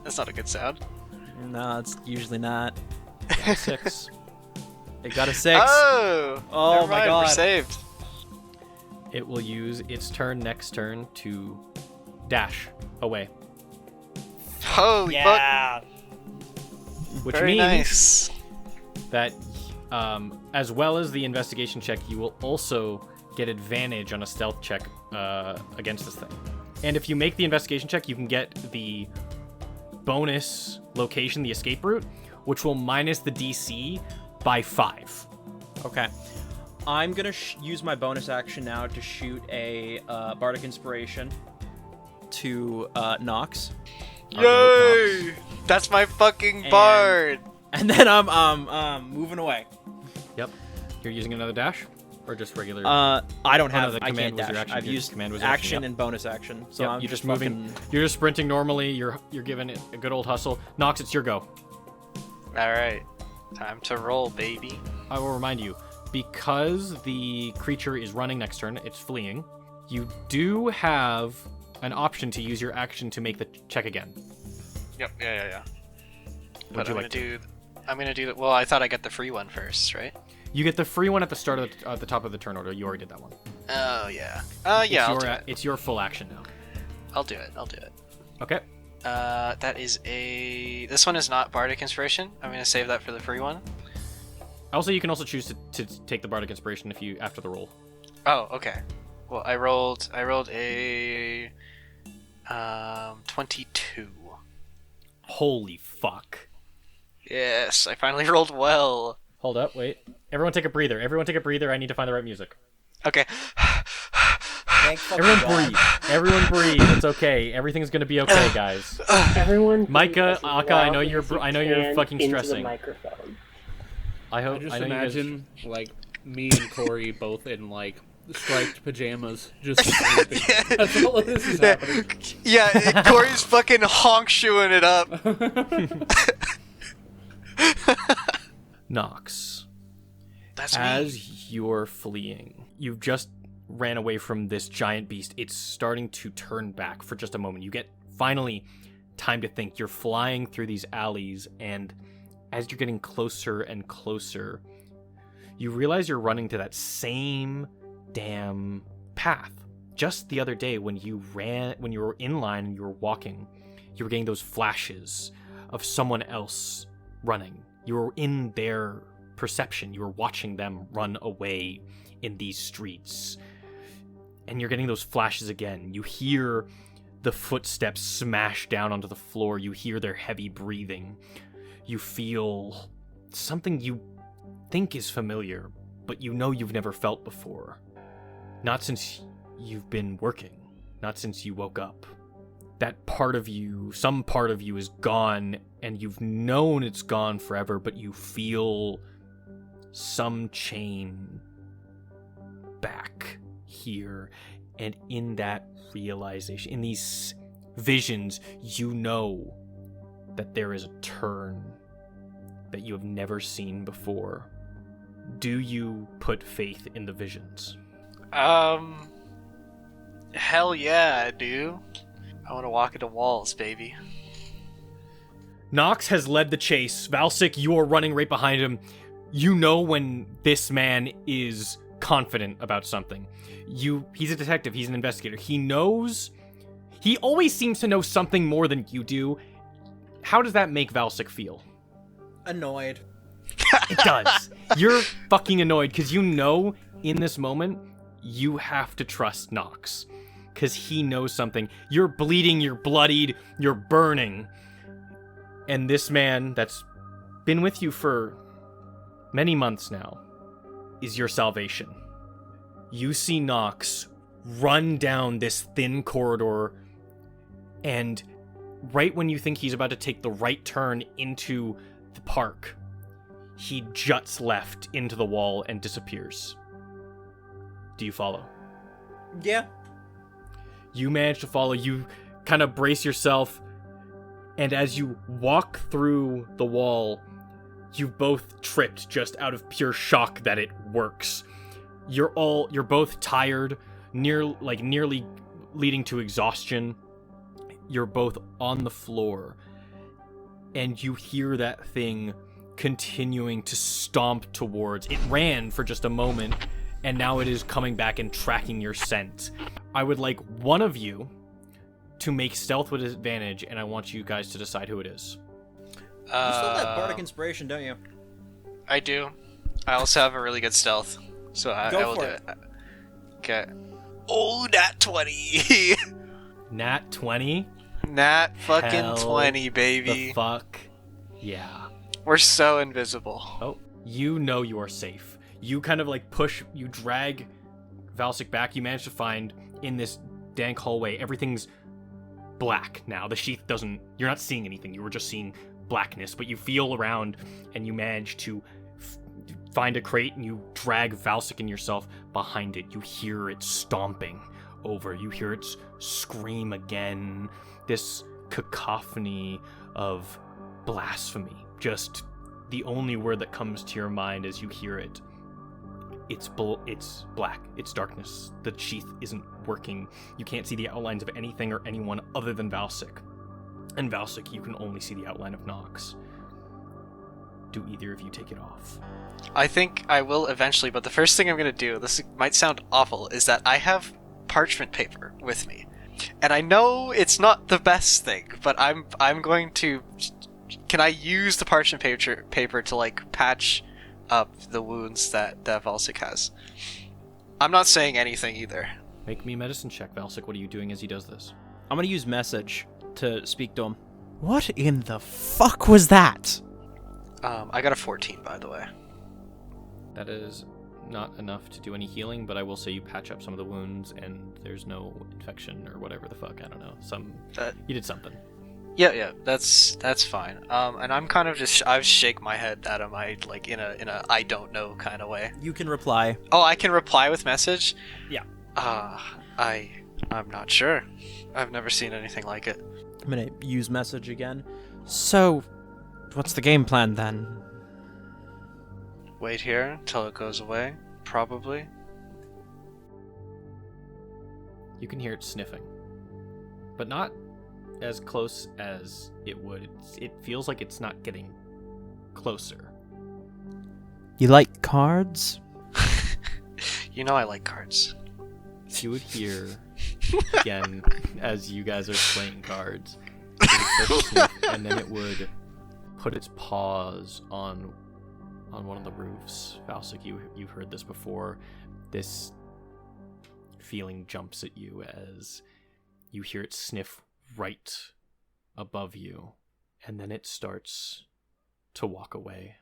That's not a good sound. No, it's usually not. Got a 6. It got a 6. Oh! Oh never my mind, God. We're saved. It will use its next turn to dash away. Holy Yeah. Which Very means nice. that as well as the investigation check, you will also get advantage on a stealth check against this thing. And if you make the investigation check, you can get the bonus location, the escape route, which will minus the DC by 5. Okay. I'm going to use my bonus action now to shoot a Bardic Inspiration to Nox. Yay! That's my fucking And- bard! And then I'm moving away. Yep. You're using another dash? Or just regular? I don't no, have. the I command can't was your dash. action. I've Your used command was your action action, yep. and bonus action. So Yep, I'm you're just moving. fucking- You're just sprinting normally. You're giving it a good old hustle. Nox, it's your go. Alright. Time to roll, baby. I will remind you, because the creature is running next turn, it's fleeing, you do have an option to use your action to make the check again. Yep, yeah. Would But you I'm like gonna do that. Well, I thought I got the free one first, right? You get the free one at the start of at the top of the turn order. You already did that one. Oh yeah. It's your full action now. I'll do it. Okay. That is a. This one is not Bardic Inspiration. I'm gonna save that for the free one. Also, you can also choose to take the Bardic Inspiration if you after the roll. Oh, okay. Well, I rolled a 22. Holy fuck. Yes, I finally rolled well. Hold up, wait. Everyone take a breather. I need to find the right music. Okay. Thank fucking Everyone God. breathe. Everyone breathe. It's okay. Everything's gonna be okay, guys. Everyone, Micah, breathe as Aka, I know loud you're as you I know you're can fucking into the stressing. microphone. I hope. I just I know you guys- imagine like me and Corey both in like striped pajamas, just sleeping. That's all of this is happening. Yeah, Corey's fucking honk shoeing it up. Nox. That's me. As you're fleeing, you've just ran away from this giant beast. It's starting to turn back for just a moment. You get finally time to think. You're flying through these alleys, and as you're getting closer and closer, you realize you're running to that same damn path. Just the other day when you were in line and you were walking, you were getting those flashes of someone else running. You were in their perception. You were watching them run away in these streets. And you're getting those flashes again. You hear the footsteps smash down onto the floor. You hear their heavy breathing. You feel something you think is familiar, but you know you've never felt before. Not since you've been working. Not since you woke up. That part of you, some part of you is gone, and you've known it's gone forever, but you feel some chain back here. And in that realization, in these visions, you know that there is a turn that you have never seen before. Do you put faith in the visions? Hell yeah, I do. I want to walk into walls, baby. Nox has led the chase. Valsic, you are running right behind him. You know when this man is confident about something. He's a detective, he's an investigator. He always seems to know something more than you do. How does that make Valsic feel? Annoyed. It does. You're fucking annoyed because you know in this moment you have to trust Nox because he knows something. You're bleeding, you're bloodied, you're burning. And this man that's been with you for many months now is your salvation. You see Nox run down this thin corridor, and right when you think he's about to take the right turn into the park, he juts left into the wall and disappears. Do you follow? Yeah. You manage to follow. You kind of brace yourself, and as you walk through the wall, you've both tripped just out of pure shock that it works. You're both tired, nearly leading to exhaustion. You're both on the floor, and you hear that thing continuing to stomp towards. It ran for just a moment, and now it is coming back and tracking your scent. I would like one of you to make stealth with advantage, and I want you guys to decide who it is. You still have that bardic inspiration, don't you? I do. I also have a really good stealth, so I will do it. Okay. Oh, nat 20! Nat 20? Nat fucking Hell 20, baby. The fuck? Yeah. We're so invisible. Oh, you know you are safe. You kind of like you drag Valsic back. You manage to find in this dank hallway, everything's black now. The sheath you're not seeing anything. You were just seeing blackness, but you feel around and you manage to find a crate and you drag Valsic and yourself behind it. You hear it stomping over. You hear it scream again. This cacophony of blasphemy. Just the only word that comes to your mind as you hear it. It's black. It's darkness. The sheath isn't working. You can't see the outlines of anything or anyone other than Valsic. And Valsic, you can only see the outline of Nox. Do either of you take it off? I think I will eventually, but the first thing I'm going to do, this might sound awful, is that I have parchment paper with me. And I know it's not the best thing, but I'm going to... Can I use the parchment paper to, like, patch up the wounds that Valsic has? I'm not saying anything either. Make me a medicine check, Valsic. What are you doing as he does this? I'm gonna use message to speak to him. What in the fuck was that? I got a 14, by the way. That is not enough to do any healing, but I will say you patch up some of the wounds and there's no infection or whatever the fuck. I don't know. You did something. Yeah, that's fine. And I'm kind of I shake my head at him, like in a I don't know kind of way. You can reply. Oh, I can reply with message? Yeah. I'm not sure. I've never seen anything like it. I'm gonna use message again. So, what's the game plan then? Wait here until it goes away, probably. You can hear it sniffing, but not as close as it would. It feels like it's not getting closer. You like cards? You know I like cards. You would hear, again, as you guys are playing cards, it would sniff, and then it would put its paws on one of the roofs. Valsic, you've heard this before. This feeling jumps at you as you hear it sniff right above you, and then it starts to walk away.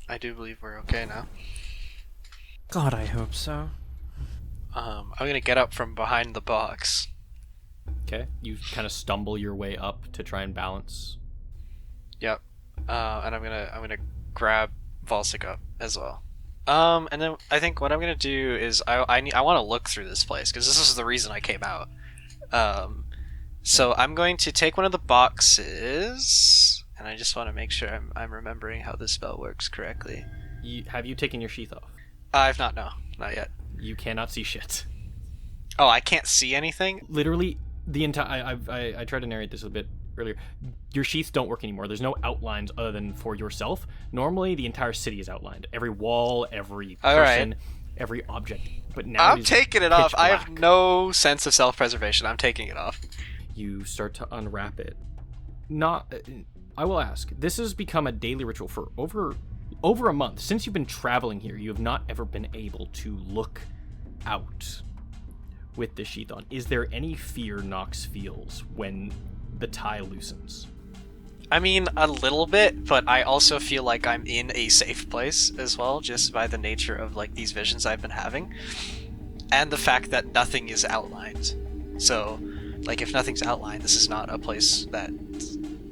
I do believe we're okay now. God, I hope so. I'm gonna get up from behind the box. Okay, you kind of stumble your way up to try and balance. Yep. And I'm gonna grab Valsic up as well. And then I think what I'm gonna do is I want to look through this place because this is the reason I came out. So I'm going to take one of the boxes, and I just want to make sure I'm remembering how this spell works correctly. Have you taken your sheath off? I've not yet. You cannot see shit. Oh, I can't see anything? Literally, the entire... I tried to narrate this a bit earlier. Your sheaths don't work anymore. There's no outlines other than for yourself. Normally, the entire city is outlined. Every wall, every person, every object. But now I'm taking it off. I have no sense of self-preservation. I'm taking it off. You start to unwrap it. I will ask. This has become a daily ritual for over a month. Since you've been traveling here, you have not ever been able to look out with the sheath on. Is there any fear Nox feels when the tie loosens? I mean, a little bit, but I also feel like I'm in a safe place as well, just by the nature of like these visions I've been having, and the fact that nothing is outlined. So, like, if nothing's outlined, this is not a place that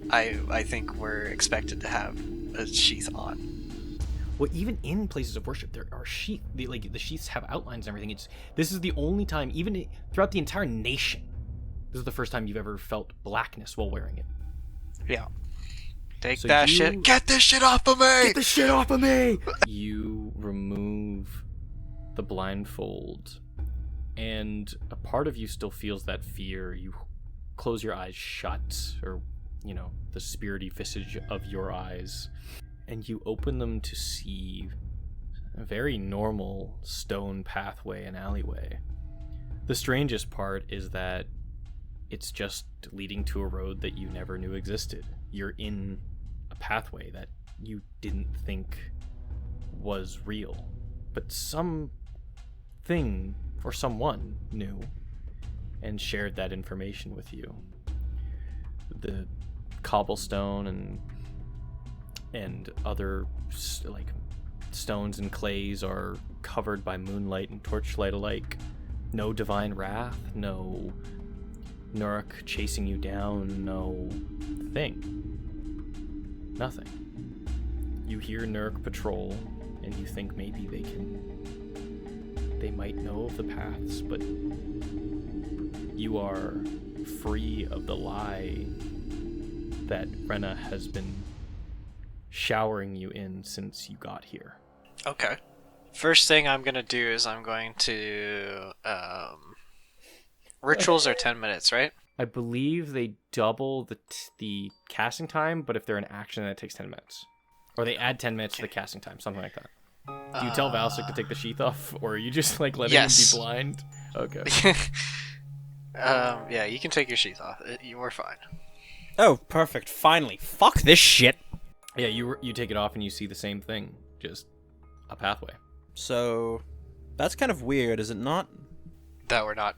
I think we're expected to have a sheath on. Well, even in places of worship, there are sheath. The sheaths have outlines and everything. This is the only time, even throughout the entire nation, this is the first time you've ever felt blackness while wearing it. Yeah. Take So that shit. Get this shit off of me! Get this shit off of me! You remove the blindfold, and a part of you still feels that fear. You close your eyes shut, or, the spirity visage of your eyes, and you open them to see a very normal stone pathway and alleyway. The strangest part is that it's just leading to a road that you never knew existed. You're in a pathway that you didn't think was real, but something or someone knew and shared that information with you. The cobblestone and other stones and clays are covered by moonlight and torchlight alike. No divine wrath, no Nurk chasing you down, no thing. Nothing. You hear Nurk patrol, and you think maybe they might know of the paths, but you are free of the lie that Rena has been showering you in since you got here. Okay. First thing I'm gonna do is I'm going to rituals are 10 minutes, right? I believe they double the casting time, but if they're in action, then it takes 10 minutes. Or they add 10 minutes to the casting time, something like that. Do you tell Valsic to take the sheath off, or are you just letting him be blind? Okay. Yeah, you can take your sheath off. You were fine. Oh, perfect. Finally. Fuck this shit. Yeah, you take it off and you see the same thing, just a pathway. So, that's kind of weird, is it not? That we're not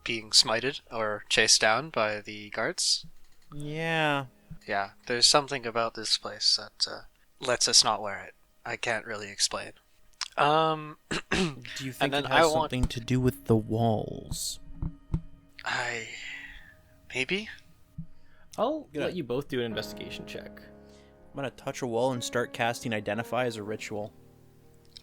being smited or chased down by the guards? Yeah. Yeah, there's something about this place that lets us not wear it. I can't really explain. Do you think it has something to do with the walls? Maybe? I'll let you both do an investigation check. I'm gonna touch a wall and start casting Identify as a ritual.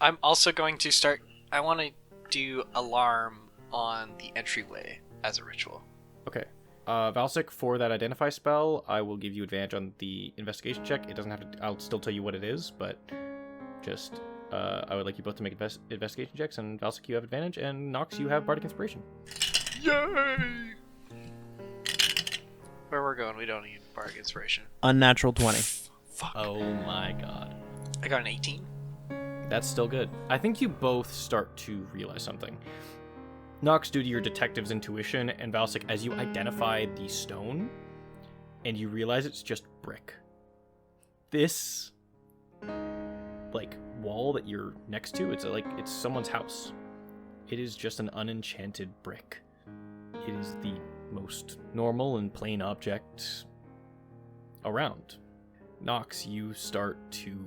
I'm also going to start... I want to do Alarm on the entryway as a ritual. Okay. Valsic, for that Identify spell, I will give you advantage on the investigation check. It doesn't have to... I'll still tell you what it is, but just... I would like you both to make investigation checks, and Valsic, you have advantage, and Nox, you have Bardic Inspiration. Yay! Where we're going, we don't need Bardic Inspiration. Unnatural 20. Fuck. Oh my god. I got an 18. That's still good. I think you both start to realize something. Nox, due to your detective's intuition, and Valsic, as you identify the stone, and you realize it's just brick. This, wall that you're next to, it's someone's house. It is just an unenchanted brick. It is the most normal and plain object around. Nox, you start to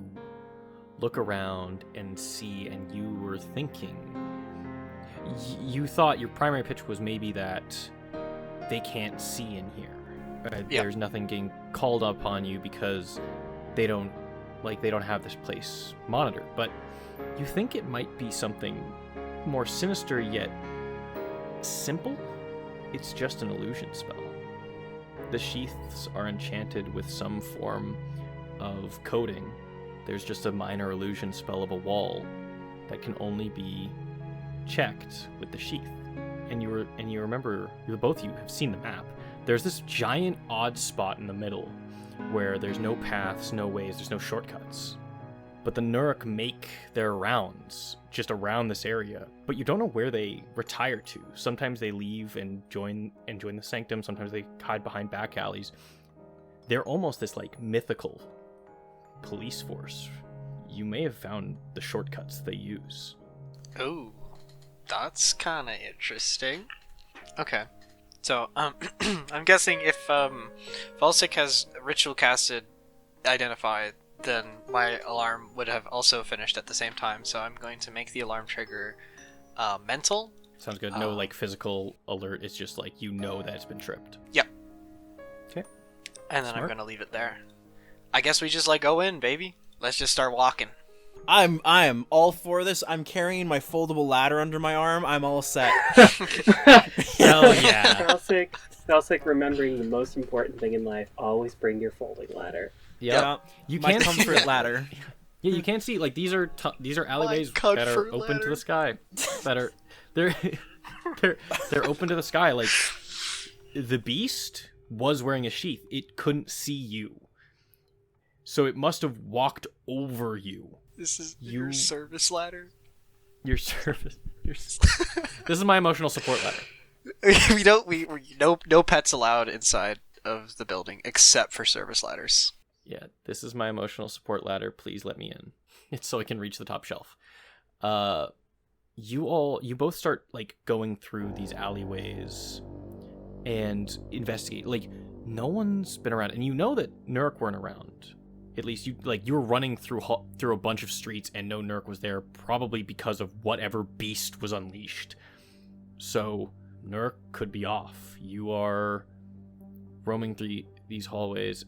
look around and see, and you were thinking... You thought your primary pitch was maybe that they can't see in here. There's nothing getting called upon you because they don't have this place monitored. But you think it might be something more sinister yet simple? It's just an illusion spell. The sheaths are enchanted with some form of coding. There's just a minor illusion spell of a wall that can only be checked with the sheath. And you remember, both of you have seen the map. There's this giant odd spot in the middle where there's no paths, no ways, there's no shortcuts. But the Nurk make their rounds just around this area, but you don't know where they retire to. Sometimes they leave and join the Sanctum, sometimes they hide behind back alleys. They're almost this mythical police force. You may have found the shortcuts they use. Oh, that's kind of interesting. Okay. So, I'm guessing if Valsic has ritual casted Identify, then my alarm would have also finished at the same time, so I'm going to make the alarm trigger mental. Sounds good. No physical alert, it's just you know that it's been tripped. Yep. Okay. And then Smart. I'm going to leave it there. I guess we just go in, baby. Let's just start walking. I am all for this. I'm carrying my foldable ladder under my arm. I'm all set. Hell yeah. Falsic, remembering the most important thing in life, always bring your folding ladder. Yeah. You my can't comfort ladder. Yeah, you can't see these are alleyways that are open to the sky. They're open to the sky. Like, the beast was wearing a sheath. It couldn't see you. So it must have walked over you. This is your service ladder? Your service. This is my emotional support ladder. we no pets allowed inside of the building except for service ladders. Yeah, this is my emotional support ladder. Please let me in. It's so I can reach the top shelf. You both start going through these alleyways and investigate. No one's been around, and you know that Nurk weren't around. At least you were running through a bunch of streets and no Nurk was there, probably because of whatever beast was unleashed. So Nurk could be off. You are roaming through these hallways.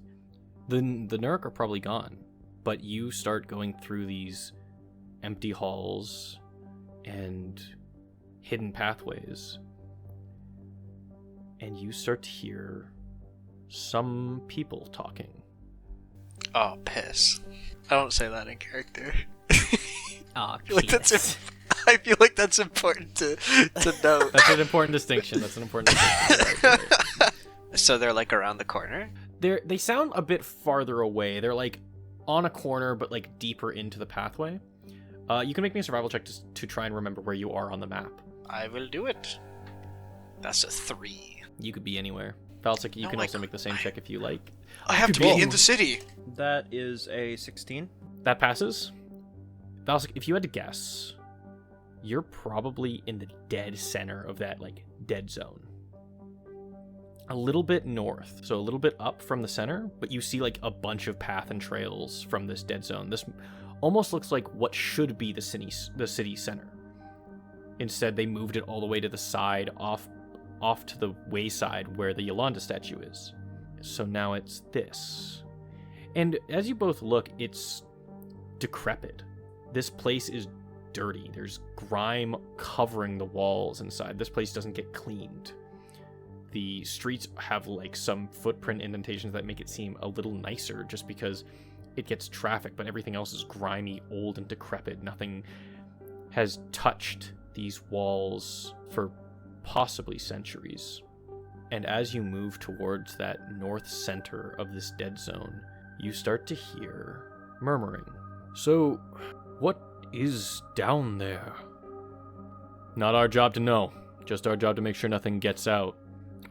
The Nurk are probably gone, but you start going through these empty halls and hidden pathways, and you start to hear some people talking. Oh, piss. I don't say that in character. Oh, I feel like that's important to note. That's an important distinction. Right. So they're around the corner? They sound a bit farther away. They're on a corner, but deeper into the pathway. You can make me a survival check to try and remember where you are on the map. I will do it. That's a 3. You could be anywhere. Falsic, you can also make the same check if you like. I have to be in the city. That is a 16. That passes. Falsic, if you had to guess, you're probably in the dead center of that dead zone. A little bit north, so a little bit up from the center, but you see a bunch of path and trails from this dead zone. This almost looks like what should be the city center. Instead, they moved it all the way to the side, off to the wayside where the Yolanda statue is. So now it's this. And as you both look, it's decrepit. This place is dirty. There's grime covering the walls inside. This place doesn't get cleaned. The streets have some footprint indentations that make it seem a little nicer just because it gets traffic, but everything else is grimy, old, and decrepit. Nothing has touched these walls for possibly centuries. And as you move towards that north center of this dead zone, you start to hear murmuring. So, what is down there? Not our job to know. Just our job to make sure nothing gets out.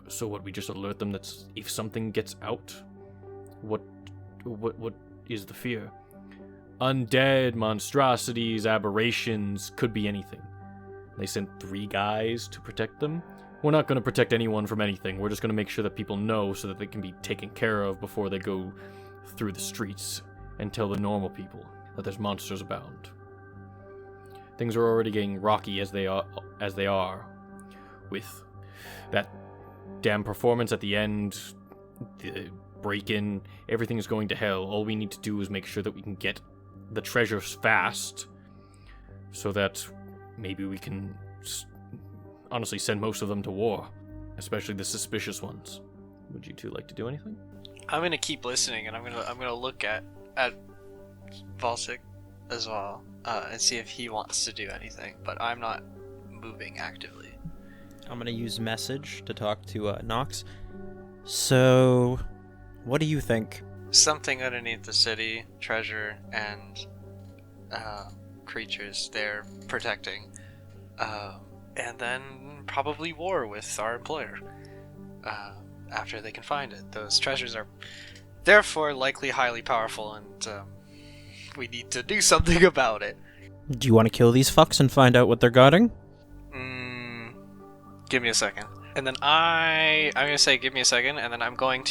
So what, we just alert them that if something gets out? What is the fear? Undead, monstrosities, aberrations, could be anything. They sent 3 guys to protect them. We're not going to protect anyone from anything. We're just going to make sure that people know so that they can be taken care of before they go through the streets and tell the normal people that there's monsters abound. Things are already getting rocky as they are with that damn performance at the end, the break-in, everything is going to hell. All we need to do is make sure that we can get the treasures fast so that maybe we can honestly send most of them to war, especially the suspicious ones. Would you two like to do anything? I'm gonna keep listening, and I'm gonna look at Valsik as well, and see if he wants to do anything. But I'm not moving actively. I'm gonna use message to talk to Nox. So, what do you think? Something underneath the city, treasure, and creatures they're protecting. And then probably war with our employer after they can find it. Those treasures are therefore likely highly powerful, and we need to do something about it. Do you want to kill these fucks and find out what they're guarding? Give me a second. And then I'm going to say give me a second, and then I want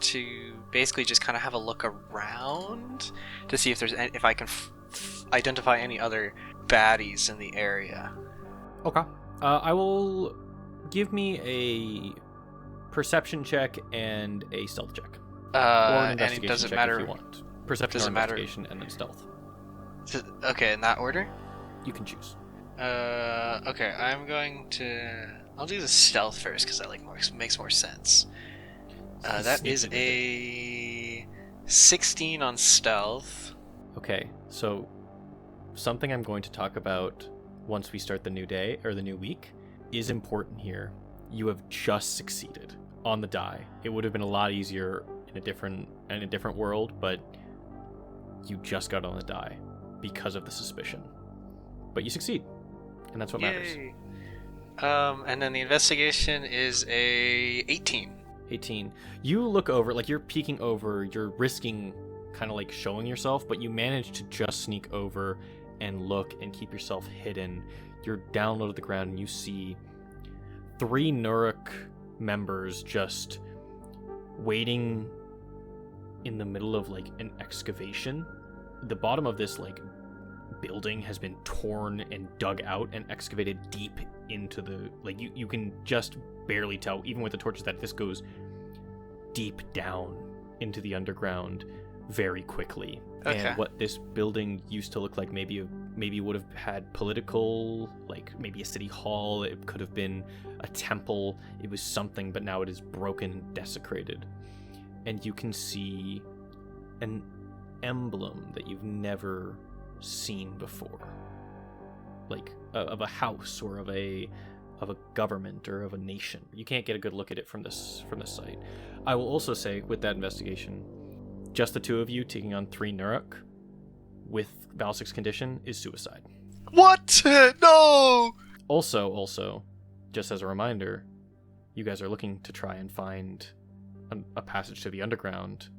to basically just kind of have a look around to see if there's if I can identify any other baddies in the area. Okay. I will give me a perception check and a stealth check. Or an And investigation it doesn't check matter. if you want. Perception Does or it matter? investigation, and then stealth. Okay, in that order. You can choose. Okay, I'll do the stealth first because that makes more sense. That Sneak is into a 16 on stealth. Okay, so something I'm going to talk about once we start the new day or the new week is important here. You have just succeeded on the die. It would have been a lot easier in a different world, but you just got on the die because of the suspicion. But you succeed, and that's what matters. Yay. And then the investigation is a 18. 18. You look over, like you're peeking over, you're risking kind of like showing yourself, but you manage to just sneak over and look and keep yourself hidden. You're down low to the ground and you see 3 Nuruk members just waiting in the middle of like an excavation. The bottom of this like building has been torn and dug out and excavated deep into the like you can just barely tell even with the torches that this goes deep down into the underground very quickly. Okay. And what this building used to look like maybe would have had political, like maybe a city hall, it could have been a temple, it was something, but now it is broken and desecrated. And you can see an emblem that you've never seen before, like of a house or of a government or of a nation. You can't get a good look at it from this site. I will also say with that investigation, just the 2 of you taking on 3 Nuruk with Valsik's condition is suicide. What? No! Also, just as a reminder, you guys are looking to try and find a passage to the underground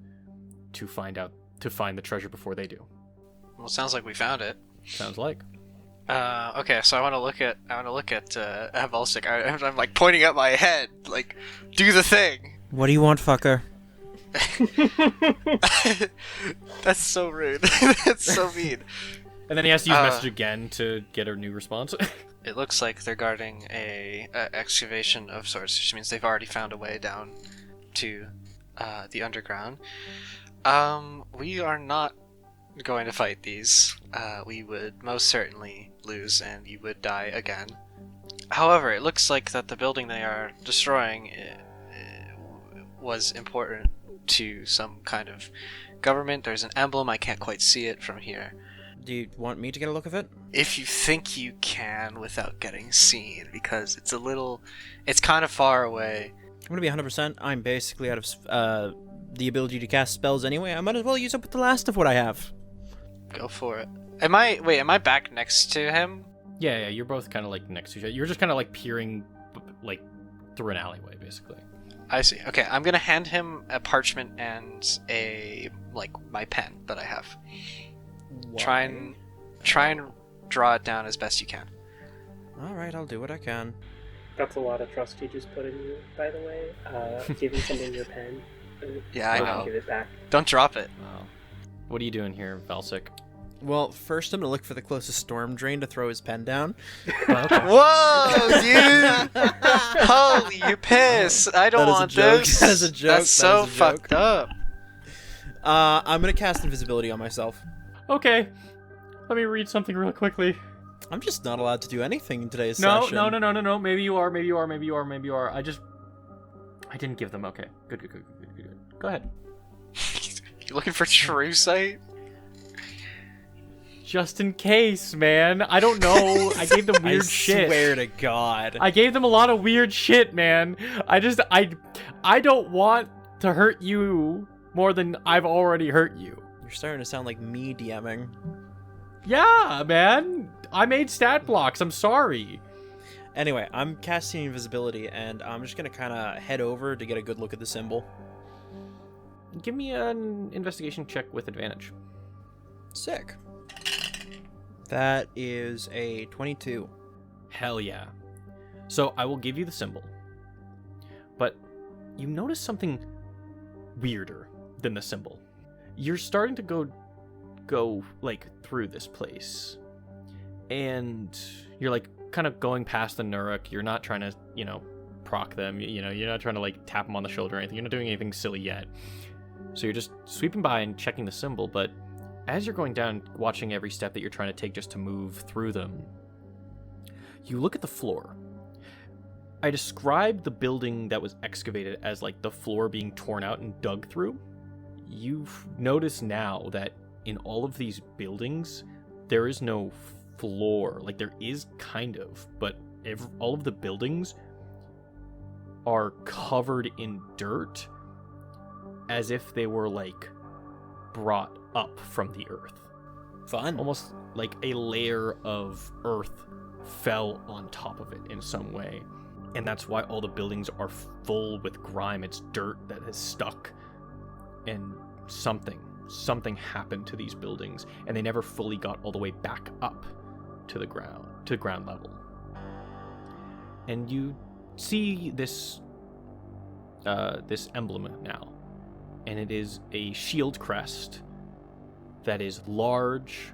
to find the treasure before they do. Well, sounds like we found it. Sounds like. Okay, so I want to look at Valsik. I'm like pointing at my head, like, do the thing. What do you want, fucker? That's so rude. That's so mean. And then he has to use message again to get a new response. It looks like they're guarding a excavation of sorts, which means they've already found a way down to the underground. We are not going to fight these. We would most certainly lose, and you would die again. However, it looks like that the building they are destroying was important to some kind of government. There's an emblem. I can't quite see it from here. Do you want me to get a look of it? If you think you can without getting seen, because it's kind of far away. I'm gonna be 100%. I'm basically out of the ability to cast spells anyway. I might as well use up the last of what I have. Go for it. Am I back next to him? Yeah, you're both kind of like next to each other. You're just kind of like peering like through an alleyway, basically. I see. Okay, I'm gonna hand him a parchment and my pen that I have. Try and draw it down as best you can. Alright, I'll do what I can. That's a lot of trust you just put in you, by the way. Giving someone your pen. Yeah, I know. Give it back. Don't drop it. Wow. What are you doing here, Valsik? Well, first I'm gonna look for the closest storm drain to throw his pen down. Whoa, dude! Holy piss! I don't want this. That is a joke. That's so fucked up. I'm gonna cast invisibility on myself. Okay, let me read something real quickly. I'm just not allowed to do anything in today's No. session. Maybe you are. I didn't give them. Okay, good. Go ahead. You looking for true sight? Just in case, man. I don't know. I gave them weird I shit. swear to God. I gave them a lot of weird shit, man. I don't want to hurt you more than I've already hurt you. You're starting to sound like me DMing. Yeah, man. I made stat blocks. I'm sorry. Anyway, I'm casting invisibility, and I'm just gonna kind of head over to get a good look at the symbol. Give me an investigation check with advantage. Sick. That is a 22. Hell yeah. So I will give you the symbol. But you notice something weirder than the symbol. You're starting to go like through this place. And you're like kind of going past the Nuruk. You're not trying to, proc them. You're not trying to like tap them on the shoulder or anything. You're not doing anything silly yet. So you're just sweeping by and checking the symbol, but as you're going down, watching every step that you're trying to take just to move through them, you look at the floor. I described the building that was excavated as like the floor being torn out and dug through. You've noticed now that in all of these buildings, there is no floor. Like, there is kind of, but all of the buildings are covered in dirt as if they were, like, brought up from the earth. Fun. Almost like a layer of earth fell on top of it in some way. And that's why all the buildings are full with grime. It's dirt that has stuck. And something happened to these buildings, and they never fully got all the way back up to the ground level. And you see this emblem now, and it is a shield crest that is large,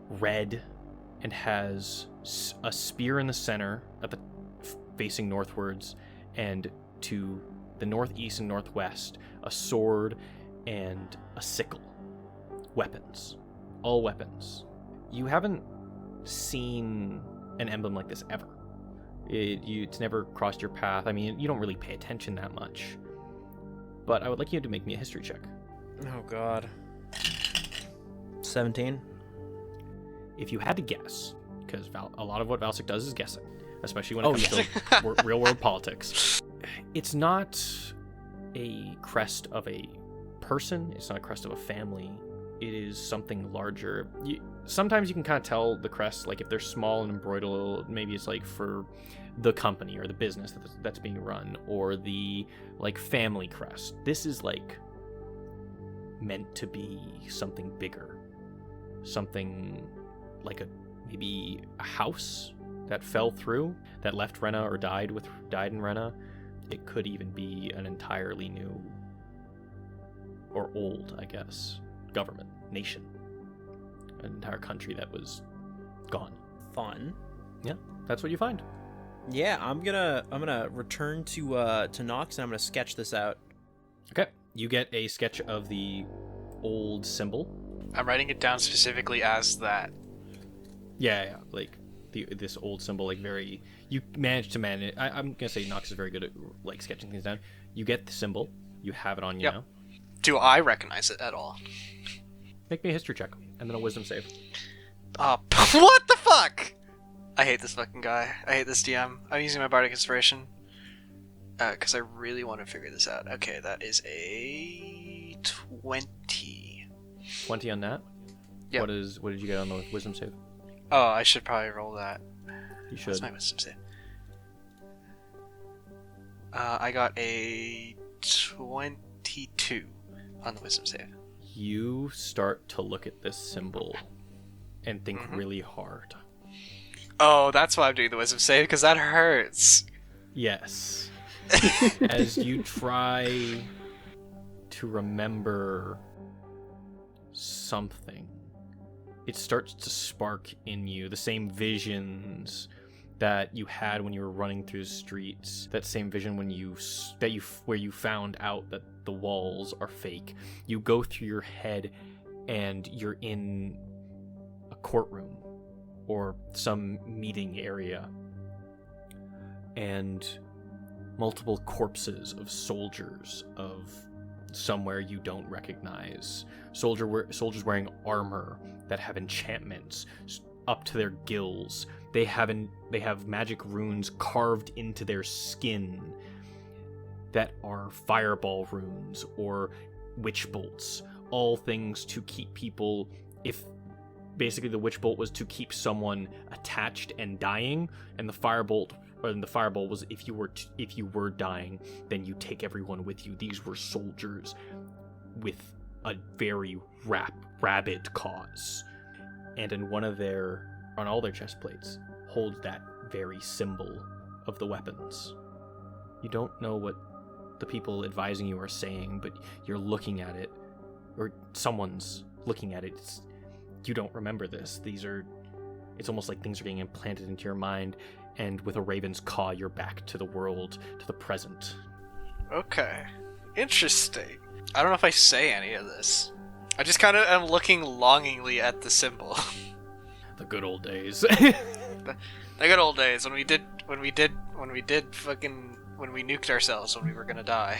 red, and has a spear in the center facing northwards, and to the northeast and northwest, a sword and a sickle. Weapons. All weapons. You haven't seen an emblem like this ever. It's never crossed your path. I mean, you don't really pay attention that much. But I would like you to make me a history check. Oh, God. 17? If you had to guess, because a lot of what Valsic does is guessing, especially when it comes to real-world politics. It's not a crest of a person. It's not a crest of a family. It is something larger. Sometimes you can kind of tell the crest, like if they're small and embroidered, maybe it's like for the company or the business that's being run, or the like family crest. This is like meant to be something bigger, something like maybe a house that fell through, that left Rena or died in Rena. It could even be an entirely new or old, I guess, government, nation, an entire country that was gone. Fun. Yeah, that's what you find. Yeah, I'm gonna return to Nox, and I'm gonna sketch this out. Okay, you get a sketch of the old symbol. I'm writing it down specifically as that. Yeah, like this old symbol, like very. You managed to manage. I'm gonna say Nox is very good at like sketching things down. You get the symbol. You have it on you now. Do I recognize it at all? Make me a history check, and then a wisdom save. What the fuck? I hate this fucking guy. I hate this DM. I'm using my Bardic Inspiration. Because I really want to figure this out. Okay, that is a 20. 20 on that? Yep. What did you get on the wisdom save? Oh, I should probably roll that. You should. What's my wisdom save? I got a 22 on the wisdom save. You start to look at this symbol and think really hard. Oh, that's why I'm doing the wisdom save, because that hurts. Yes. As you try to remember something, it starts to spark in you the same visions that you had when you were running through the streets. That same vision where you found out that the walls are fake. You go through your head and you're in a courtroom or some meeting area, and multiple corpses of soldiers of somewhere you don't recognize. Soldiers wearing armor that have enchantments up to their gills. They have magic runes carved into their skin that are fireball runes or witch bolts. All things to keep people, if basically the witch bolt was to keep someone attached and dying, and the firebolt was if you were dying, then you take everyone with you. These were soldiers with a very rabid cause, and on all their chest plates holds that very symbol of the weapons. You don't know what the people advising you are saying, but you're looking at it, or someone's looking at it. You don't remember this. It's almost like things are getting implanted into your mind, and with a raven's caw, you're back to the world, to the present. Okay. Interesting. I don't know if I say any of this. I just kind of am looking longingly at the symbol. The good old days. The good old days when we nuked ourselves when we were gonna die.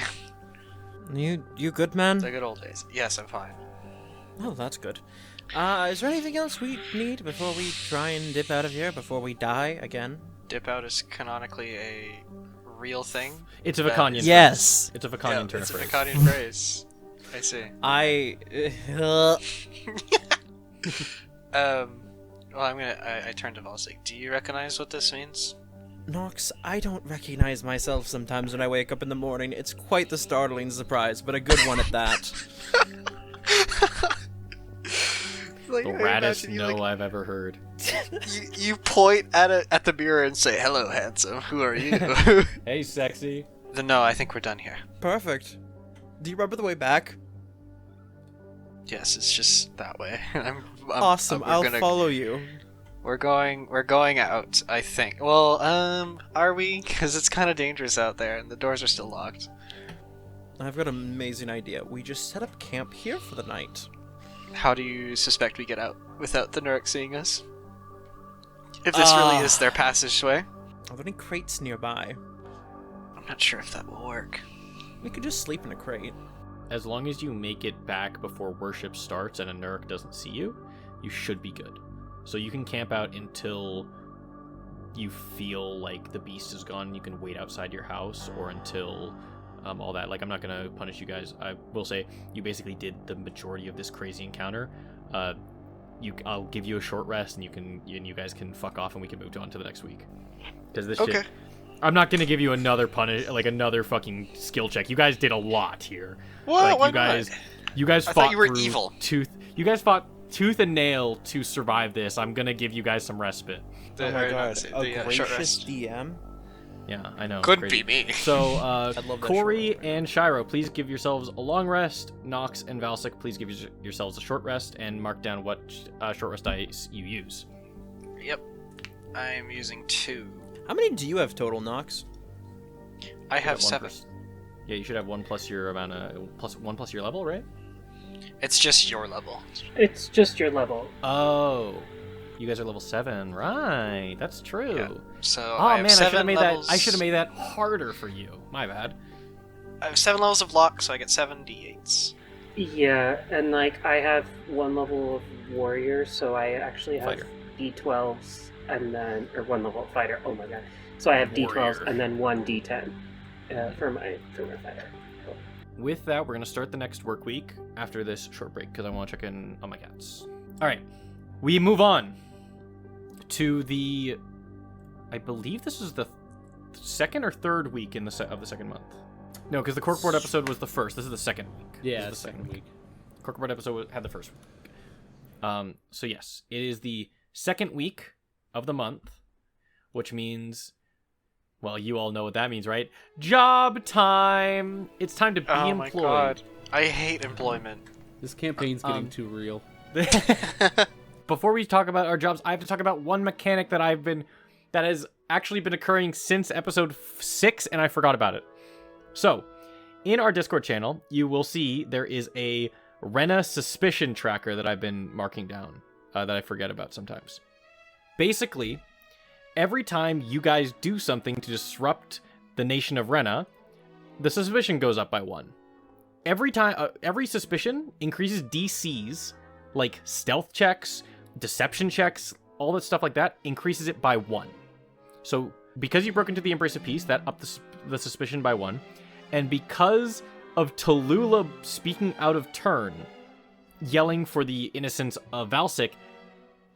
You good, man? The good old days. Yes, I'm fine. Oh, that's good. Is there anything else we need before we try and dip out of here, before we die again? Dip out is canonically a real thing. It's a Vakanian. Yes! It's a Vakanian turn It's a phrase. Vakanian phrase. I see. Well, I turned to Volsik. Do you recognize what this means? Nox, I don't recognize myself sometimes when I wake up in the morning. It's quite the startling surprise, but a good one at that. Like, The I raddest imagine you, no like, I've ever heard. you point at the mirror and say, "Hello, handsome. Who are you?" Hey, sexy. No, I think we're done here. Perfect. Do you remember the way back? Yes, it's just that way. Awesome, I'll follow you. We're going out, I think. Well, are we? Because it's kind of dangerous out there, and the doors are still locked. I've got an amazing idea. We just set up camp here for the night. How do you suspect we get out without the Nurk seeing us? If this really is their passageway? Are there any crates nearby? I'm not sure if that will work. We could just sleep in a crate. As long as you make it back before worship starts and a Nurk doesn't see you, you should be good. So you can camp out until you feel like the beast is gone and you can wait outside your house, or until all that. Like, I'm not going to punish you guys. I will say you basically did the majority of this crazy encounter. I'll give you a short rest, and you guys can fuck off, and we can move on to the next week. Because this shit, I'm not gonna give you another another fucking skill check. You guys did a lot here. What? Like, you guys I fought thought you were through evil. You guys fought tooth and nail to survive this. I'm gonna give you guys some respite. Oh my god, The a short gracious rest. DM? Yeah, I know. Couldn't crazy. be me. So, love that Corey short and Shiro, please give yourselves a long rest. Nox and Valsik, please give yourselves a short rest, and mark down what short rest dice you use. Yep. I'm using 2. How many do you have total, Nox? I You have one 7. Yeah, you should have 1 plus your amount of one plus your level, right? It's just your level. It's just your level. Oh, you guys are level 7, right? That's true. Yeah. So Oh I have man, I should 7 have made levels. that. I should have made that harder for you. My bad. I have 7 levels of luck, so I get 7 d8s. Yeah, and like I have 1 level of warrior, so I actually have Fighter. d12s and then, or 1 level of fighter. Oh my god! So I have d12s Warrior. and then 1 d10 for my fighter. With that, we're gonna start the next work week after this short break because I want to check in on my cats. All right, we move on to the. I believe this is the second or third week in of the second month. No, because the corkboard episode was the first. This is the second week. Yeah, This is the second week. Corkboard episode had the first week. So yes, it is the second week of the month, which means, well, you all know what that means, right? Job time! It's time to be Oh my employed. god. I hate employment. This campaign's getting too real. Before we talk about our jobs, I have to talk about one mechanic that has actually been occurring since episode 6, and I forgot about it. So, in our Discord channel, you will see there is a Rena suspicion tracker that I've been marking down, that I forget about sometimes. Basically, every time you guys do something to disrupt the nation of Rena, the suspicion goes up by 1. Every time, every suspicion increases DCs, like stealth checks, deception checks, all that stuff like that, increases it by 1. So, because you broke into the Embrace of Peace, that upped the suspicion by 1. And because of Tallulah speaking out of turn, yelling for the innocence of Valsik,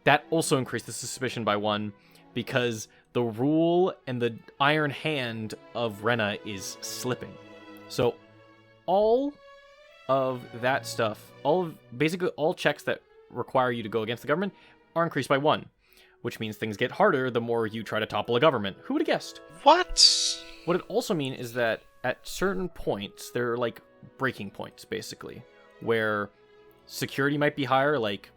that also increased the suspicion by 1, because the rule and the iron hand of Rena is slipping. So all of that stuff, basically all checks that require you to go against the government are increased by 1, which means things get harder the more you try to topple a government. Who would have guessed? What? What it also means is that at certain points, there are like breaking points, basically, where security might be higher. Like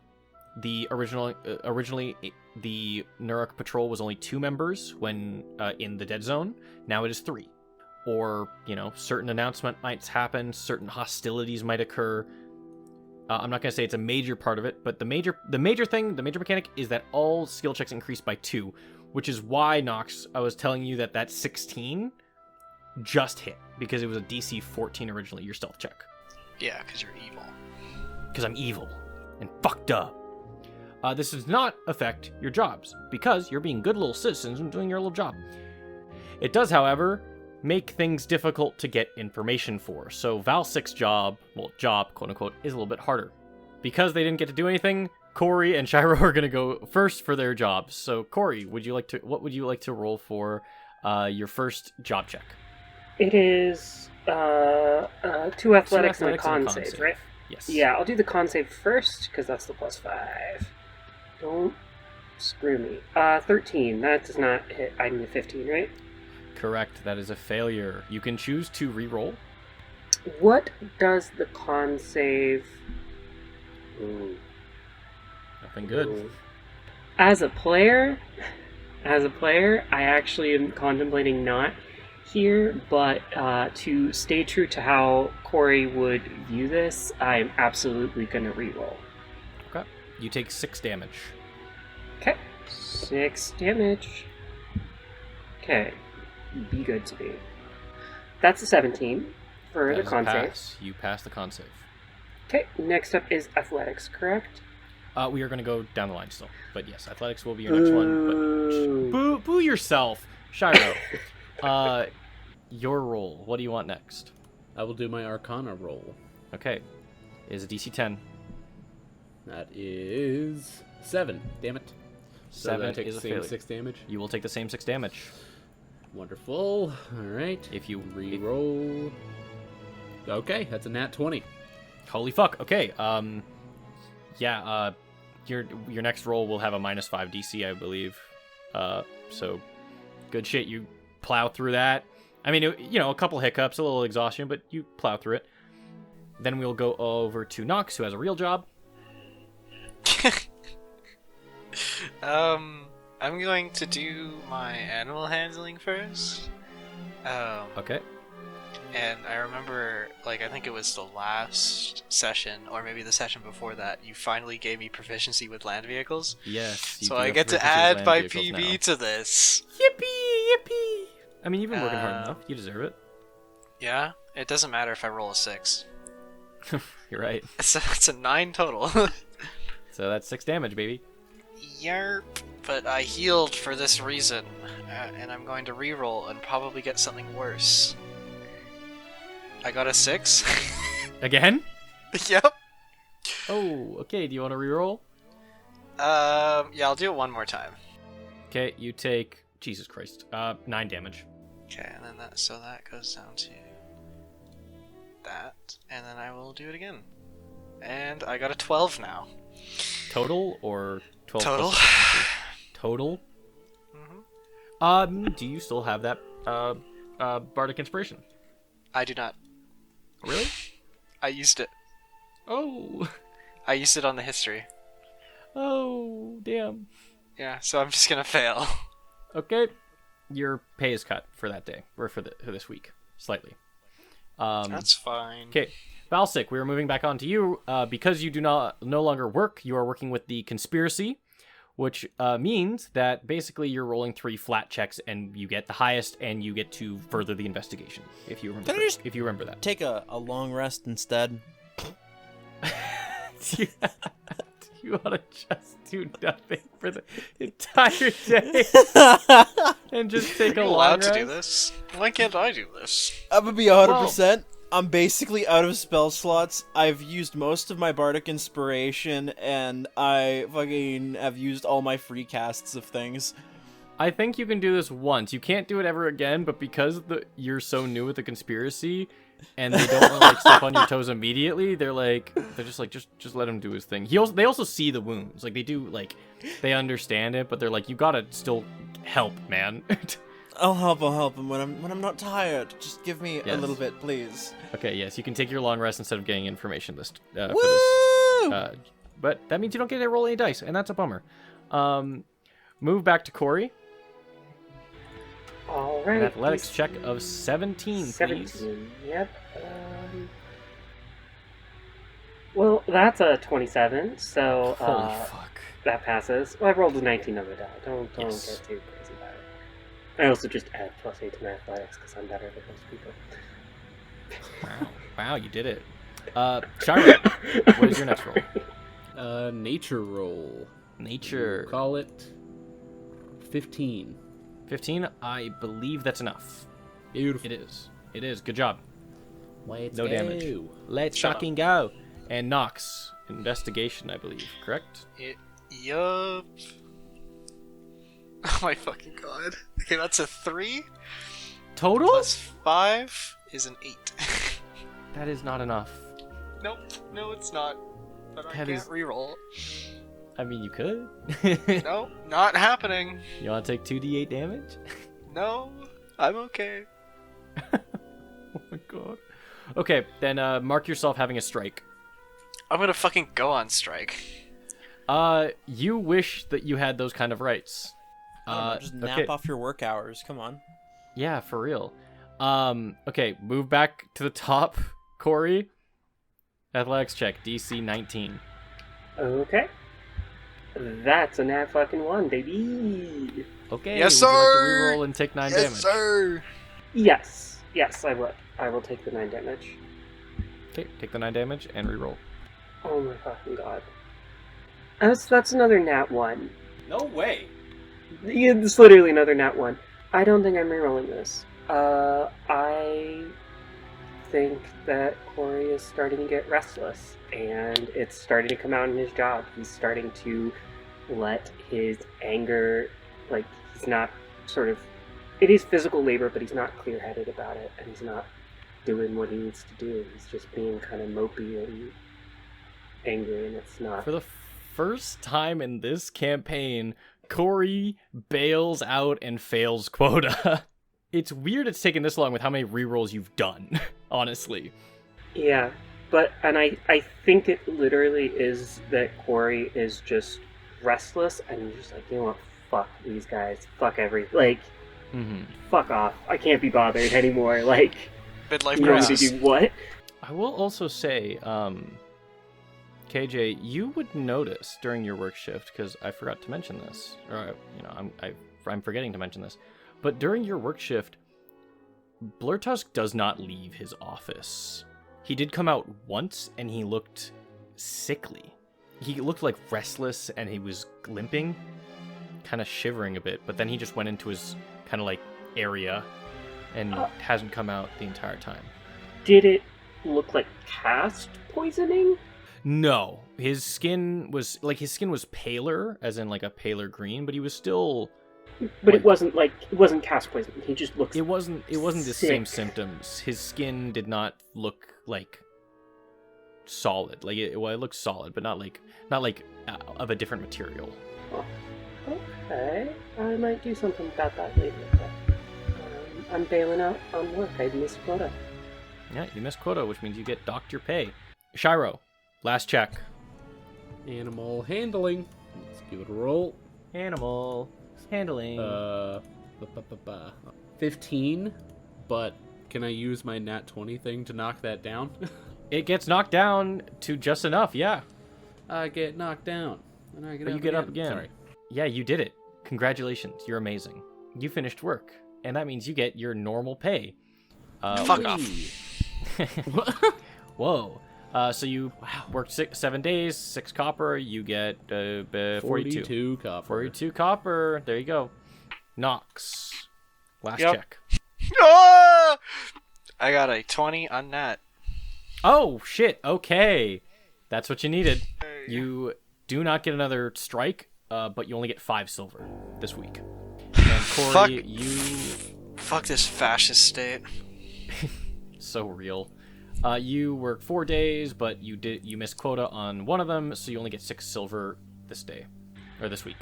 originally the Nuruk patrol was only 2 members when in the dead zone. Now it is 3. or, certain announcement might happen, certain hostilities might occur. I'm not going to say it's a major part of it, but the major mechanic is that all skill checks increase by 2, which is why, Nox, I was telling you that 16 just hit, because it was a DC 14 originally, your stealth check. Yeah, because you're evil. Because I'm evil and fucked up. This does not affect your jobs, because you're being good little citizens and doing your little job. It does, however, make things difficult to get information for. So Valsik's job, quote unquote, is a little bit harder. Because they didn't get to do anything, Corey and Shiro are going to go first for their jobs. So Corey, what would you like to roll for your first job check? It is 2 athletics and a con save, right? Yes. Yeah, I'll do the con save first, because that's the +5. Don't screw me. 13, that does not hit. I need a 15, right? Correct, that is a failure. You can choose to re-roll. What does the con save... Ooh. Nothing good. Ooh. As a player, I actually am contemplating not here, but to stay true to how Corey would view this, I'm absolutely going to re-roll. Okay. You take 6 damage. Okay. 6 damage. Okay. Be good to me. That's a 17 for the con save. You pass the con save. Okay, next up is athletics, correct? We are going to go down the line still. But yes, athletics will be your next one. But boo yourself, Shiro. Your roll. What do you want next? I will do my Arcana roll. Okay. It is a DC 10. That is 7. Damn it. So 7 I take is the a same failure. 6 damage. You will take the same 6 damage. Wonderful. All right. If you re-roll. Okay, that's a nat 20. Holy fuck. Okay. Your next roll will have a -5 DC, I believe. So good shit. You plow through that. I mean, a couple hiccups, a little exhaustion, but you plow through it. Then we'll go over to Nox, who has a real job. I'm going to do my animal handling first. Okay. And I remember, I think it was the last session, or maybe the session before that, you finally gave me proficiency with land vehicles. Yes. So I get to add my PB to this. Yippee! I mean, you've been working hard enough. You deserve it. Yeah? It doesn't matter if I roll a 6. You're right. It's a 9 total. So that's 6 damage, baby. Yerp. But I healed for this reason, and I'm going to reroll and probably get something worse. I got a 6. Again? Yep. Oh, okay. Do you want to reroll? Yeah, I'll do it one more time. Okay, you take... Jesus Christ. 9 damage. Okay, and then that goes down to that, and then I will do it again. And I got a 12 now. Total or 12? Total. Total? Mm-hmm. Do you still have that Bardic Inspiration? I do not. Really? I used it. Oh. I used it on the history. Oh, damn. Yeah, so I'm just gonna fail. Okay. Your pay is cut for that day, or for this week, slightly. That's fine. Okay. Valsik, we are moving back on to you. Because you do no longer work, you are working with the conspiracy, which means that basically you're rolling 3 flat checks and you get the highest and you get to further the investigation, if you remember. If you remember that. Take a long rest instead. Do you want to just do nothing for the entire day and just take a Are you long allowed rest? to do this? Why can't I do this? I'm gonna be 100%. I'm basically out of spell slots. I've used most of my Bardic Inspiration, and I fucking have used all my free casts of things. I think you can do this once. You can't do it ever again, but because you're so new with the conspiracy, and they don't want to step on your toes immediately, they're just like, just let him do his thing. They also see the wounds. They do, they understand it, but they're like, you gotta still help, man. I'll help him when I'm not tired. Just give me a Yes. little bit, please. Okay, yes, you can take your long rest instead of getting information list for Woo! this. But that means you don't get to roll any dice, and that's a bummer. Move back to Corey. All An right. athletics check of 17, please. 17. Yep. Well, that's a 27, so Holy fuck. that passes. Well, I rolled a 19 on the die. Don't Yes. get too crazy about it. I also just add +8 to my athletics because I'm better than most people. Wow, you did it. Shira, what is your next roll? Nature roll. Nature. We'll call it 15. 15, I believe that's enough. Beautiful. It is. Good job. Let's No go. damage. Let's Shut fucking go. And Nox, investigation, I believe, correct? Yup. Oh my fucking god. Okay, that's a 3. Total? Plus 5 is an 8. That is not enough. Nope. No, it's not. But I That can't is- reroll. I mean, you could. Nope, not happening. You want to take 2d8 damage? No, I'm okay. Oh my god. Okay, then mark yourself having a strike. I'm gonna fucking go on strike. You wish that you had those kind of rights. I don't know, just nap okay. off your work hours. Come on. Yeah, for real. Okay, move back to the top, Corey. Athletics check, DC 19. Okay. That's a nat fucking 1, baby. Okay, Yes, would you like sir! to reroll and take 9 damage? sir. Yes, I will. I will take the 9 damage. Okay, take the 9 damage and reroll. Oh my fucking god. That's another nat 1. No way. Yeah, it's literally another nat 1. I don't think I'm rerolling this. I think that Corey is starting to get restless, and it's starting to come out in his job. He's starting to let his anger, like, he's not sort of, it is physical labor, but he's not clear-headed about it, and he's not doing what he needs to do. He's just being kind of mopey and angry, and it's not. For the first time in this campaign, Corey bails out and fails quota. It's weird it's taken this long with how many rerolls you've done, honestly. Yeah, but, and I think it literally is that Corey is just restless, and he's just like, you know what, fuck these guys, fuck fuck off, I can't be bothered anymore, like, Midlife you want me to crisis. do what? I will also say, KJ, you would notice during your work shift, because I forgot to mention this, or, I'm forgetting to mention this, but during your work shift, Blurtusk does not leave his office. He did come out once, and he looked sickly. He looked like restless, and he was limping, kind of shivering a bit, but then he just went into his kind of like area, and hasn't come out the entire time. Did it look like cast poisoning? No, his skin was paler, as in like a paler green, but he was still. But it wasn't cast poisoning. He just looks. It wasn't the sick. same symptoms. His skin did not look like solid. Like it looked solid, but not like of a different material. Oh, okay, I might do something about that later. But, I'm bailing out on work. I missed quota. Yeah, you missed quota, which means you get docked your pay. Shiro, last check. Animal handling. Let's give it a roll. Animal handling. 15, but can I use my nat 20 thing to knock that down? It gets knocked down to just enough, yeah. I get knocked down. And I But you get up again. Sorry. Yeah, you did it. Congratulations, you're amazing. You finished work, and that means you get your normal pay. Fuck off. Whoa. So you worked 7 days, 6 copper, you get 42. 42 copper. 42 copper, there you go. Nox. Last Yep. check. Ah! I got a 20 on nat. Oh, shit, okay. That's what you needed. You do not get another strike, but you only get 5 silver this week. And Corey, Fuck this fascist state. so real. You work 4 days, but you missed quota on one of them, so you only get 6 silver this week.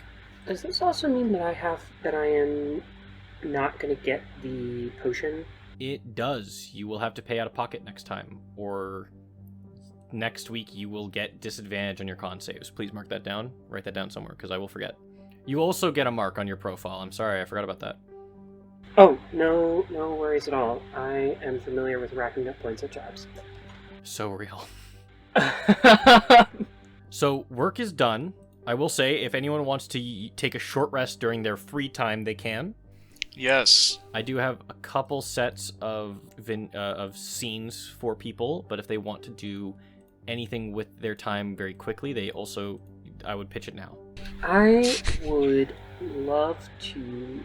Does this also mean that I am not going to get the potion? It does. You will have to pay out of pocket next time, or next week you will get disadvantage on your con saves. Please mark that down. Write that down somewhere, because I will forget. You also get a mark on your profile. I'm sorry, I forgot about that. Oh, no worries at all. I am familiar with racking up points at jobs. So real. So work is done. I will say, if anyone wants to take a short rest during their free time, they can. Yes. I do have a couple sets of scenes for people, but if they want to do anything with their time very quickly, I would pitch it now. I would love to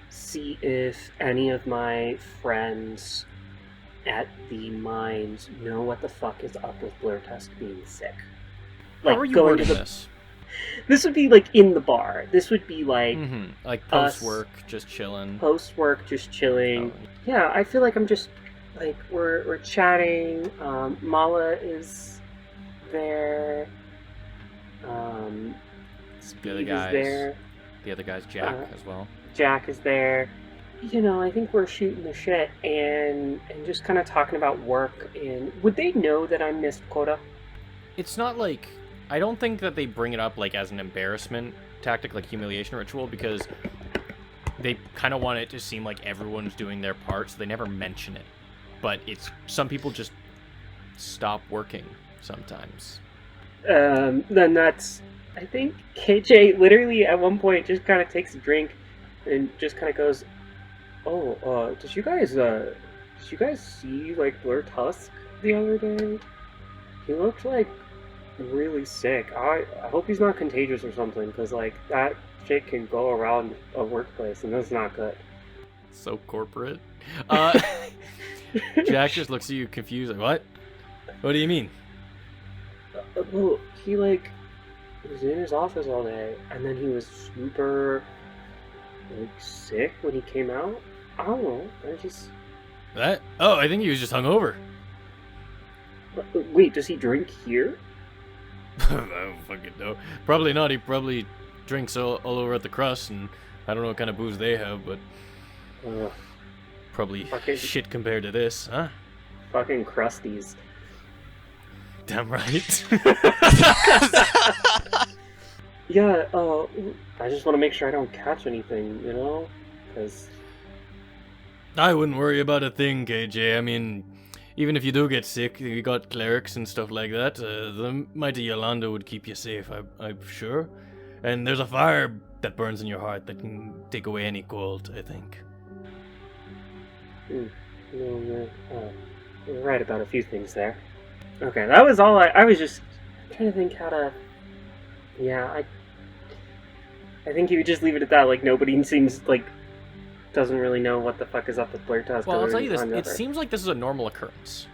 see if any of my friends at the mines know what the fuck is up with Blur Tusk being sick. How are you wording this? This would be like in the bar. This would be like like post work, just chilling. Post work, just chilling. Oh. Yeah, I feel like I'm just like we're chatting. Mala is there. Steve is there. The other guy's Jack as well. Jack is there. You know, I think we're shooting the shit and just kind of talking about work. And would they know that I missed quota? It's not like, I don't think that they bring it up like as an embarrassment tactic, like humiliation ritual, because they kind of want it to seem like everyone's doing their part, so they never mention it. But some people just stop working sometimes. Then that's, I think KJ literally at one point just kind of takes a drink and just kind of goes, "Oh, did you guys see like Blur Tusk the other day? He looked like really sick. I hope he's not contagious or something, because like that shit can go around a workplace and that's not good." So corporate. Jack just looks at you confused, like, what? What do you mean? Well, he like was in his office all day, and then he was super like sick when he came out. I don't know. That? Oh, I think he was just hungover. Wait, does he drink here? I don't fucking know. Probably not. He probably drinks all over at the Crust, and I don't know what kind of booze they have, but probably shit compared to this, huh? Fucking crusties. Damn right. Yeah, I just want to make sure I don't catch anything, you know? Because I wouldn't worry about a thing, KJ. I mean, even if you do get sick, you got clerics and stuff like that. The mighty Yolanda would keep you safe, I'm sure. And there's a fire that burns in your heart that can take away any cold, I think. You're right about a few things there. Okay, that was all I was just trying to think how to... Yeah, I think you would just leave it at that. Like, nobody seems like doesn't really know what the fuck is up with Blur Tusk. Well, I'll tell you this, it seems like this is a normal occurrence.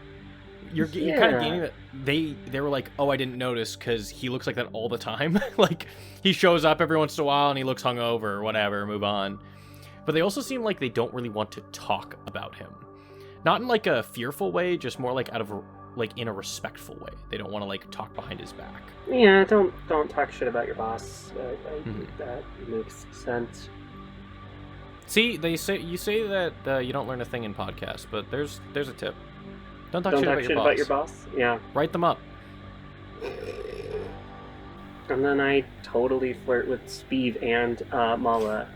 You're kind of gaining that they were like, oh, I didn't notice because he looks like that all the time. Like, he shows up every once in a while and he looks hungover or whatever, move on. But they also seem like they don't really want to talk about him. Not in like a fearful way, just more like in a respectful way. They don't want to like talk behind his back. Yeah, don't talk shit about your boss. That makes sense. See, you say that you don't learn a thing in podcasts, but there's a tip. Don't talk shit about your boss. Yeah. Write them up. And then I totally flirt with Speeve and Mala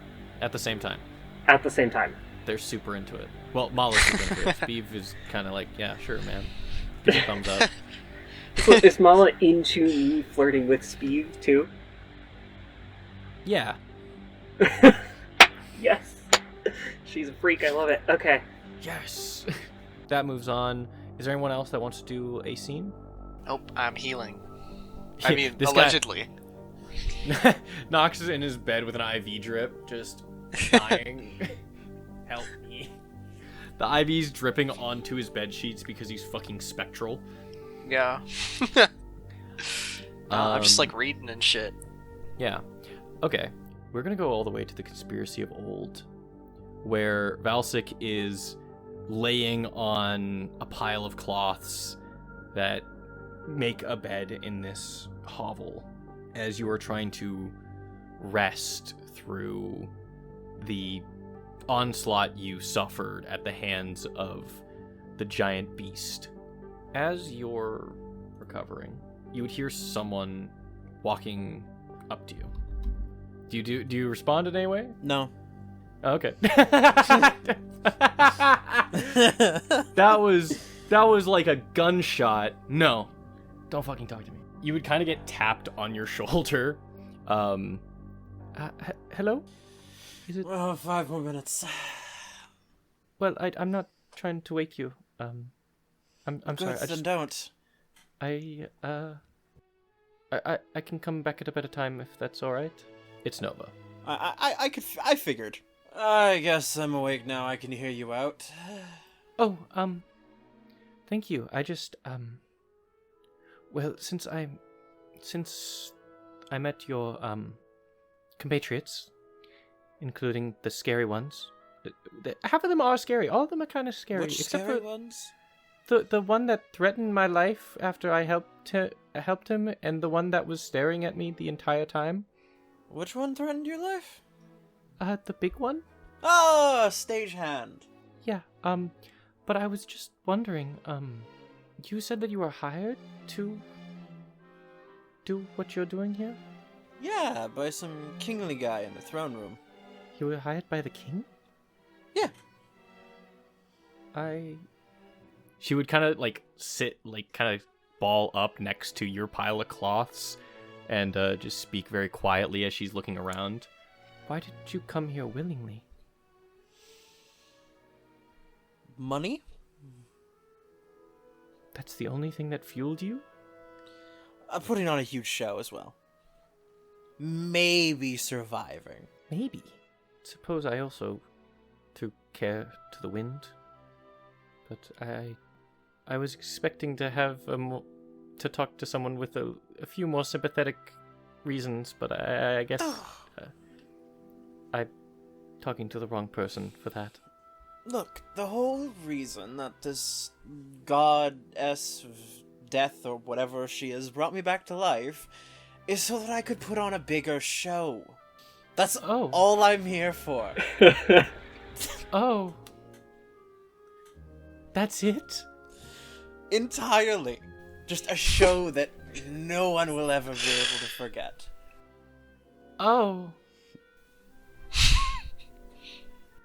at the same time. At the same time. They're super into it. Well, Mala's super into it. Speeve is kind of like, yeah, sure, man. Give a thumbs up. So is Mala into me flirting with Speeve too? Yeah. Yes. She's a freak. I love it. Okay. Yes. That moves on. Is there anyone else that wants to do a scene? Nope, I'm healing. I mean, this allegedly. Nox is in his bed with an IV drip, just dying. Help me. The IV's dripping onto his bed sheets because he's fucking spectral. Yeah. I'm just like reading and shit. Yeah. Okay. We're gonna go all the way to the Conspiracy of Old, where Valsic is laying on a pile of cloths that make a bed in this hovel as you are trying to rest through the onslaught you suffered at the hands of the giant beast. As you're recovering, you would hear someone walking up to you. Do you respond in any way? No. Okay. That was like a gunshot. No. Don't fucking talk to me. You would kind of get tapped on your shoulder. Hello? Is it? Well, 5 more minutes. Well, I'm not trying to wake you. I'm sorry. Then don't. I can come back at a better time if that's all right. It's Nova. I figured. I guess I'm awake now. I can hear you out. Oh, thank you. I just well, since I met your compatriots, including the scary ones. Half of them are scary. All of them are kind of scary. Which except scary for ones? the one that threatened my life after I helped him, and the one that was staring at me the entire time. Which one threatened your life? The big one? Oh, stagehand. Yeah, but I was just wondering, you said that you were hired to do what you're doing here? Yeah, by some kingly guy in the throne room. You were hired by the king? Yeah. She would kind of, sit, kind of ball up next to your pile of cloths and just speak very quietly as she's looking around. Why did you come here willingly? Money? That's the only thing that fueled you? I'm putting on a huge show as well. Maybe surviving. Maybe. Suppose I also threw care to the wind. But I was expecting to have to talk to someone with a few more sympathetic reasons, but I guess I'm talking to the wrong person for that. Look, the whole reason that this goddess of death or whatever she is brought me back to life is so that I could put on a bigger show. That's all I'm here for. Oh. That's it? Entirely. Just a show that no one will ever be able to forget. Oh.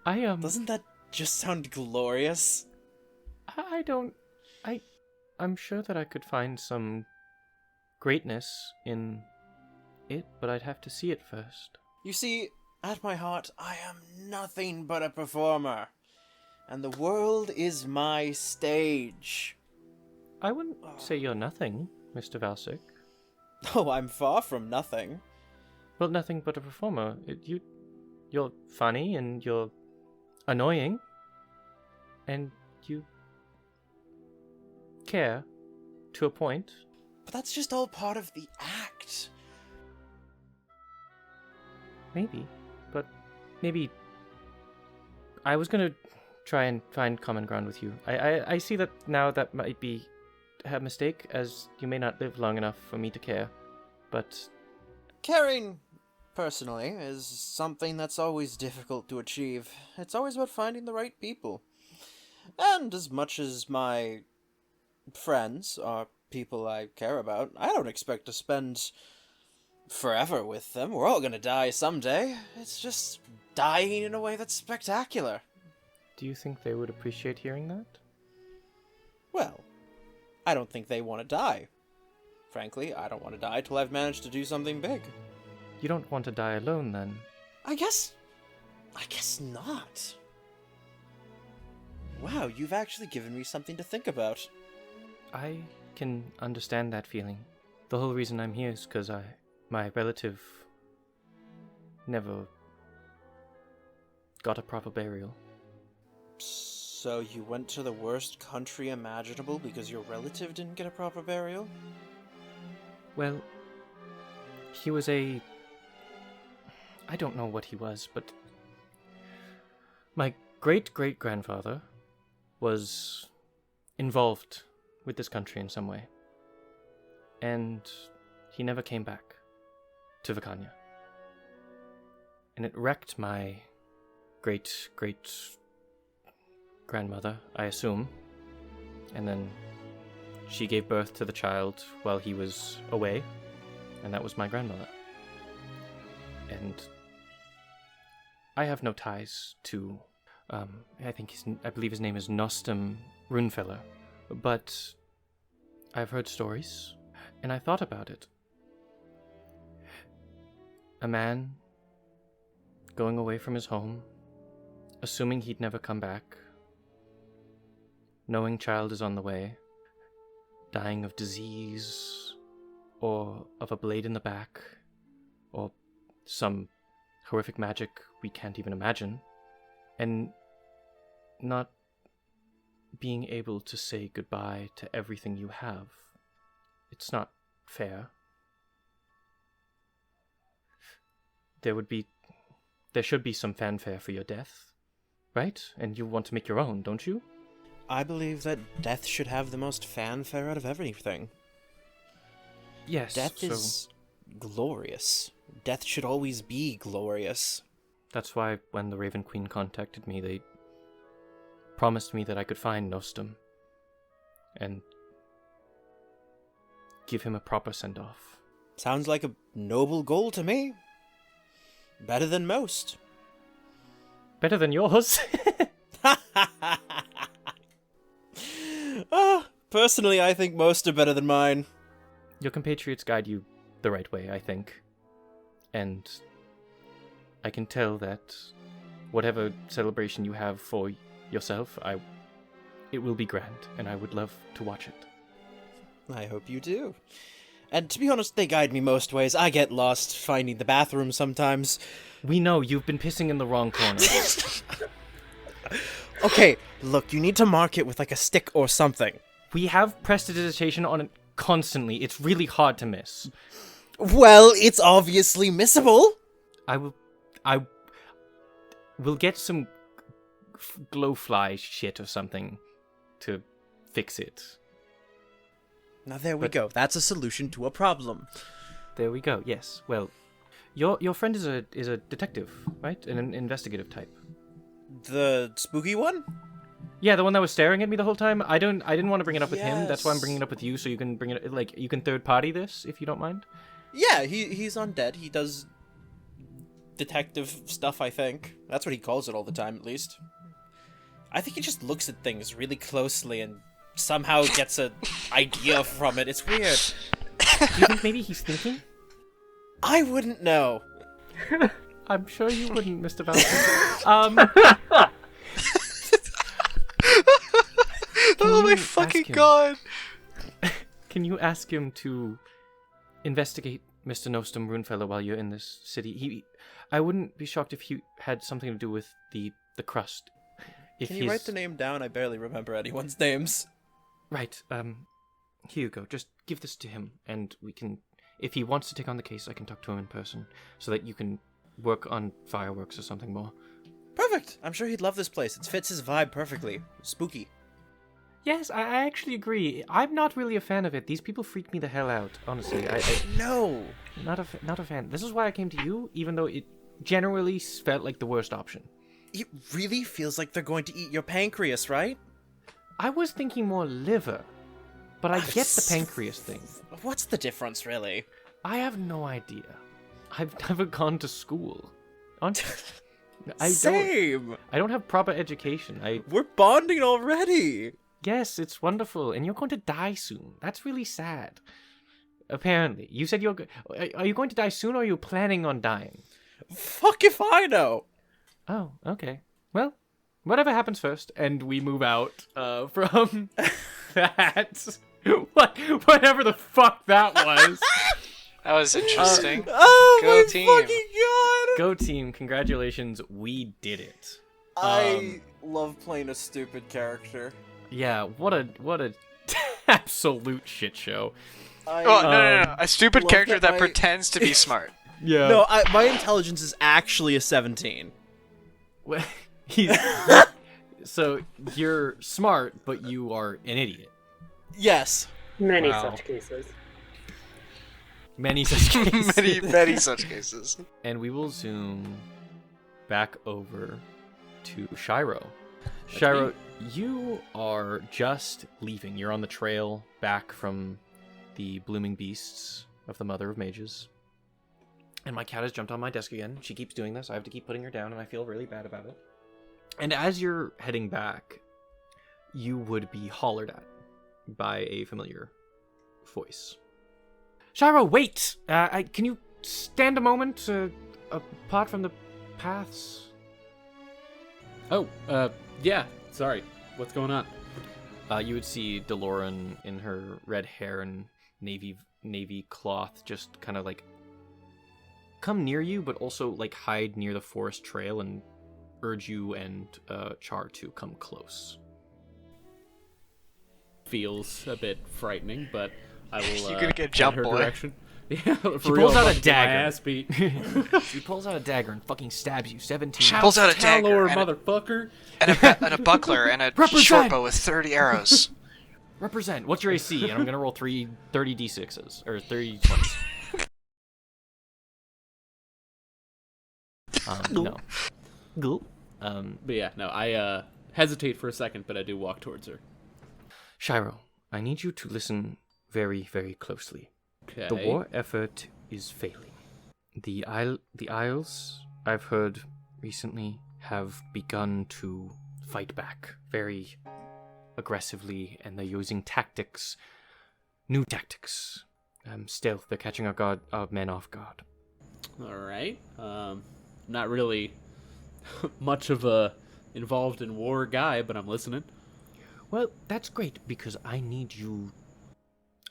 Doesn't that just sound glorious? I'm sure that I could find some greatness in it, but I'd have to see it first. You see, at my heart, I am nothing but a performer. And the world is my stage. I wouldn't say you're nothing, Mr. Valsic. Oh, I'm far from nothing. Well, nothing but a performer. You're funny, and you're annoying, and you care to a point. But that's just all part of the act. Maybe, but maybe I was gonna try and find common ground with you. I see that now that might be a mistake, as you may not live long enough for me to care, but... Caring, personally, is something that's always difficult to achieve. It's always about finding the right people. And as much as my friends are people I care about, I don't expect to spend forever with them. We're all gonna die someday. It's just dying in a way that's spectacular. Do you think they would appreciate hearing that? Well, I don't think they want to die. Frankly, I don't want to die till I've managed to do something big. You don't want to die alone, then? I guess not. Wow, you've actually given me something to think about. I can understand that feeling. The whole reason I'm here is because my relative never got a proper burial. So you went to the worst country imaginable because your relative didn't get a proper burial? Well, he was I don't know what he was, but my great-great-grandfather was involved with this country in some way. And he never came back to Vacania. And it wrecked my great-great-grandmother, I assume. And then she gave birth to the child while he was away, and that was my grandmother. And I have no ties to, I believe his name is Nostum Runefeller, but I've heard stories, and I thought about it. A man going away from his home, assuming he'd never come back, knowing child is on the way, dying of disease, or of a blade in the back, or some horrific magic we can't even imagine, and not being able to say goodbye to everything you have. It's not fair. There should be some fanfare for your death, right? And you want to make your own, don't you? I believe that death should have the most fanfare out of everything. Yes. Death is glorious. Death should always be glorious. That's why when the Raven Queen contacted me, they promised me that I could find Nostum and give him a proper send-off. Sounds like a noble goal to me. Better than most. Better than yours. Personally, I think most are better than mine. Your compatriots guide you the right way, I think. And I can tell that whatever celebration you have for yourself, it will be grand, and I would love to watch it. I hope you do. And to be honest, they guide me most ways. I get lost finding the bathroom sometimes. We know you've been pissing in the wrong corner. Okay, look, you need to mark it with like a stick or something. We have prestidigitation on it constantly. It's really hard to miss. Well, it's obviously missable. I will get some glowfly shit or something to fix it. Now there we go. That's a solution to a problem. There we go. Yes. Well, your friend is a detective, right? An investigative type. The spooky one? Yeah, the one that was staring at me the whole time. I didn't want to bring it up with him. That's why I'm bringing it up with you, so you can bring it. Like, you can third party this if you don't mind. Yeah, he's undead. He does detective stuff, I think. That's what he calls it all the time, at least. I think he just looks at things really closely and somehow gets an idea from it. It's weird. Do you think maybe he's thinking? I wouldn't know. I'm sure you wouldn't, Mr. Valentine. Oh my fucking god! Can you ask him to investigate Mr. Nostum Runefeller while you're in this city? I wouldn't be shocked if he had something to do with the crust. Can you write the name down? I barely remember anyone's names. Right, here you go. Just give this to him, and we can... If he wants to take on the case, I can talk to him in person, so that you can work on fireworks or something more. Perfect! I'm sure he'd love this place. It fits his vibe perfectly. Spooky. Yes, I actually agree. I'm not really a fan of it. These people freak me the hell out, honestly. No! Not a fan. This is why I came to you, even though it generally felt like the worst option. It really feels like they're going to eat your pancreas, right? I was thinking more liver, but I get the pancreas thing. What's the difference, really? I have no idea. I've never gone to school. Same! I don't have proper education. We're bonding already! Yes, it's wonderful, and you're going to die soon. That's really sad. Apparently. You said are you going to die soon, or are you planning on dying? Fuck if I know! Oh, okay. Well, whatever happens first, and we move out from that. Whatever the fuck that was. That was interesting. Oh Go my team. fucking god! Go team, congratulations, we did it. I love playing a stupid character. Yeah, what a absolute shit show. No. A stupid love character that that my- pretends to be smart. Yeah. No, my intelligence is actually a 17. Well, so you're smart, but you are an idiot. Yes. Many Wow. such cases. Many such cases. many such cases. And we will zoom back over to Shiro. Shiro, you are just leaving. You're on the trail back from the blooming beasts of the Mother of Mages. And my cat has jumped on my desk again. She keeps doing this. I have to keep putting her down, and I feel really bad about it. And as you're heading back, you would be hollered at by a familiar voice. Shiro, wait! Can you stand a moment apart from the paths? Oh, yeah. Sorry. What's going on? You would see DeLorean in her red hair and navy cloth just kind of like come near you, but also like hide near the forest trail and urge you and Char to come close. Feels a bit frightening, but I will. You're gonna get head jump, her boy. direction. Yeah, for She real, pulls out a fucking get my dagger. ass beat. She pulls out a dagger and fucking stabs you 17 She pulls out a dagger Talor, and motherfucker. and a buckler and a Represent! short bow with 30 arrows. Represent. What's your AC? And I'm gonna roll 30 d6s or 30 20s. No. Gulp. But yeah, no, I hesitate for a second, but I do walk towards her. Shiro, I need you to listen very, very closely. Okay. The war effort is failing. The Isles, I've heard recently, have begun to fight back very aggressively, and they're using tactics, new tactics. Stealth, they're catching our men off guard. All right. Not really much of a involved in war guy, but I'm listening. Well, that's great, because I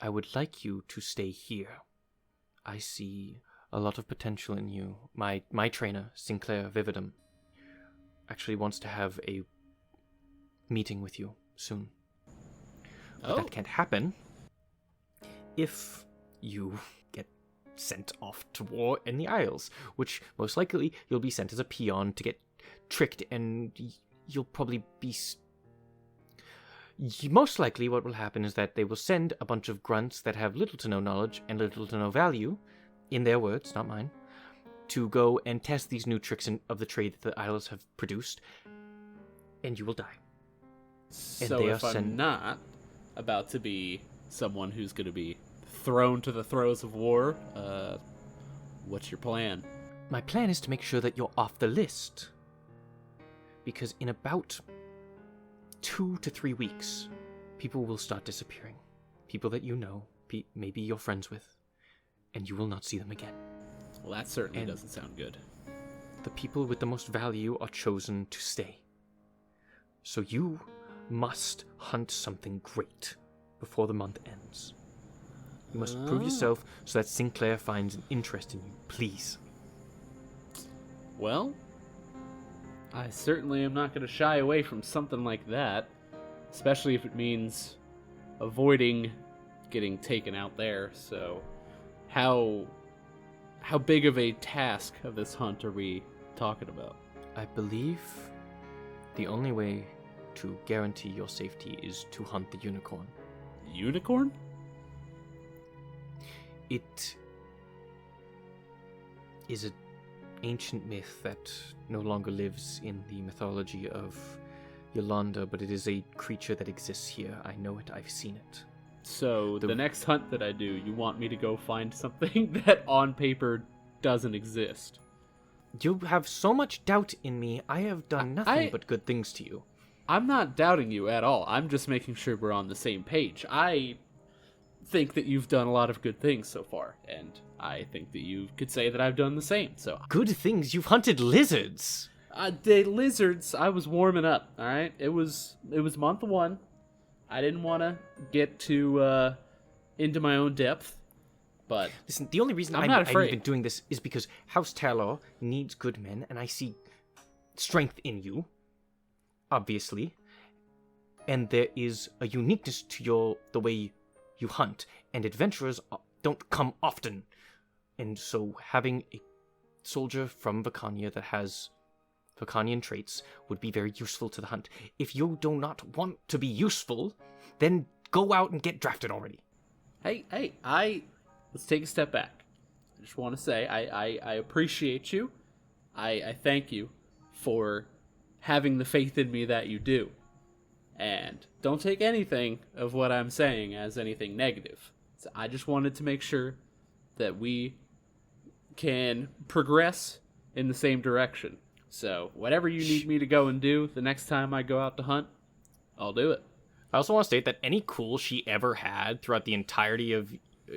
would like you to stay here. I see a lot of potential in you. My trainer, Sinclair Vividum, actually wants to have a meeting with you soon. But that can't happen if you get sent off to war in the Isles, which most likely you'll be sent as a peon to get tricked, and you'll probably be... Most likely what will happen is that they will send a bunch of grunts that have little to no knowledge and little to no value, in their words, not mine, to go and test these new tricks of the trade that the Isles have produced, and you will die. So they if are I'm sent- not about to be someone who's going to be thrown to the throes of war, what's your plan? My plan is to make sure that you're off the list. Because in about 2 to 3 weeks, people will start disappearing. People that you know, maybe you're friends with, and you will not see them again. Well, that certainly And- doesn't sound good. The people with the most value are chosen to stay. So you must hunt something great before the month ends. You must prove yourself so that Sinclair finds an interest in you, please. Well, I certainly am not going to shy away from something like that, especially if it means avoiding getting taken out there. So, how big of a task of this hunt are we talking about? I believe the only way to guarantee your safety is to hunt the unicorn. Unicorn? It is an ancient myth that no longer lives in the mythology of Yolanda, but it is a creature that exists here. I know it, I've seen it. So, the next hunt that I do, you want me to go find something that on paper doesn't exist? You have so much doubt in me. I have done nothing but good things to you. I'm not doubting you at all. I'm just making sure we're on the same page. I think that you've done a lot of good things so far, and I think that you could say that I've done the same. So, Good things? You've hunted lizards! the lizards, I was warming up. All right, it was month 1. I didn't want to get too into my own depth, but Listen, the only reason I'm I'm not afraid. even doing this is because House Talor needs good men, and I see strength in you, obviously. And there is a uniqueness to the way you hunt, and adventurers don't come often. And so having a soldier from Vacania that has Vacanian traits would be very useful to the hunt. If you do not want to be useful, then go out and get drafted already. hey, let's take a step back. I just want to say I appreciate you. I thank you for having the faith in me that you do. And don't take anything of what I'm saying as anything negative. So I just wanted to make sure that we can progress in the same direction. So whatever you need me to go and do the next time I go out to hunt, I'll do it. I also want to state that any cool she ever had throughout the entirety of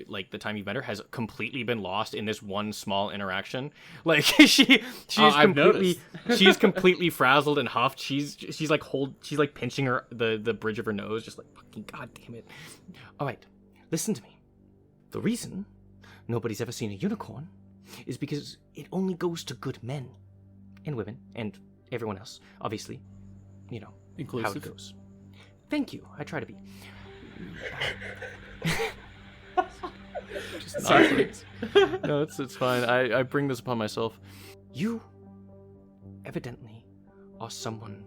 like the time you've met her has completely been lost in this one small interaction. Like she's completely frazzled and huffed. She's like pinching the bridge of her nose, just like, fucking god damn it. All right, listen to me. The reason nobody's ever seen a unicorn is because it only goes to good men and women and everyone else, obviously. You know, inclusive. How it goes. Thank you. I try to be. Sorry. No, it's fine. I bring this upon myself. You evidently are someone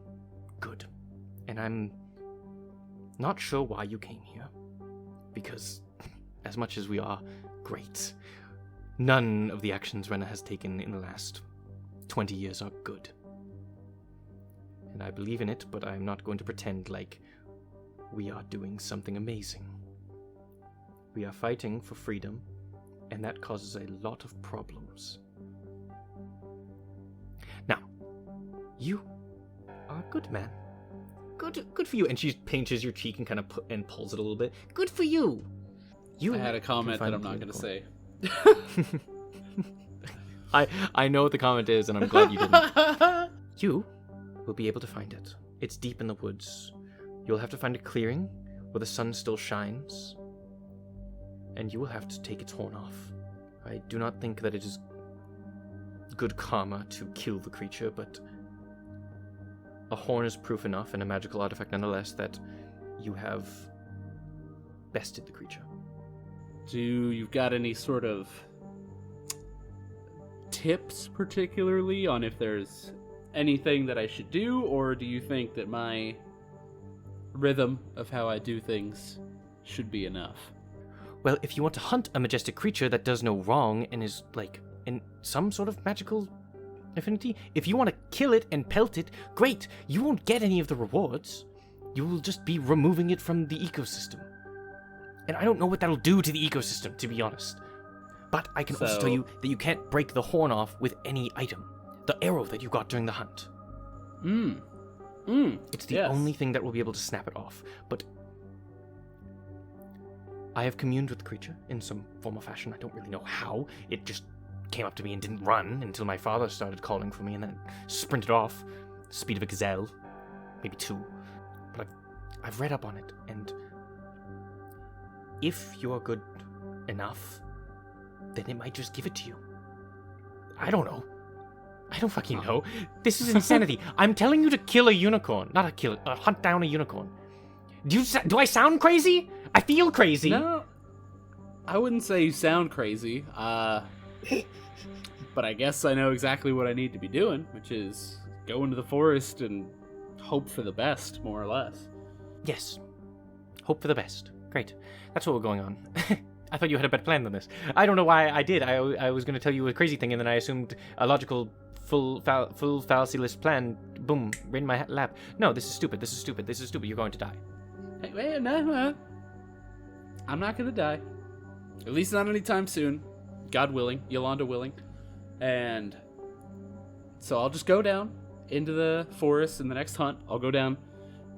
good. And I'm not sure why you came here. Because as much as we are great, none of the actions Rena has taken in the last 20 years are good. And I believe in it, but I'm not going to pretend like we are doing something amazing. We are fighting for freedom, and that causes a lot of problems. Now, you are a good man. Good for you. And she pinches your cheek and kind of and pulls it a little bit. Good for you. I had a comment that I'm not going to say. I know what the comment is, and I'm glad you didn't. You will be able to find it. It's deep in the woods. You'll have to find a clearing where the sun still shines, and you will have to take its horn off. I do not think that it is good karma to kill the creature, but a horn is proof enough, and a magical artifact nonetheless, that you have bested the creature. Do you got any sort of tips particularly on if there's anything that I should do, or do you think that my rhythm of how I do things should be enough? Well, if you want to hunt a majestic creature that does no wrong and is, like, in some sort of magical affinity, if you want to kill it and pelt it, great. You won't get any of the rewards. You will just be removing it from the ecosystem. And I don't know what that'll do to the ecosystem, to be honest. But I can also tell you that you can't break the horn off with any item. The arrow that you got during the hunt. It's the only thing that will be able to snap it off. But I have communed with the creature in some form or fashion. I don't really know how. It just came up to me and didn't run until my father started calling for me and then sprinted off. Speed of a gazelle. Maybe 2. But I've read up on it, and if you are good enough, then it might just give it to you. I don't know. I don't fucking know. This is insanity. I'm telling you to kill a unicorn. Hunt down a unicorn. Do I sound crazy? I feel crazy. No, I wouldn't say you sound crazy. But I guess I know exactly what I need to be doing, which is go into the forest and hope for the best, more or less. Yes. Hope for the best. Great. That's what we're going on. I thought you had a better plan than this. I don't know why I did. I was going to tell you a crazy thing, and then I assumed a logical, full fallacy-less plan. Boom, right in my lap. No, this is stupid. This is stupid. This is stupid. You're going to die. Hey, wait, no. I'm not going to die. At least not anytime soon. God willing. Yolanda willing. And so I'll just go down into the forest in the next hunt. I'll go down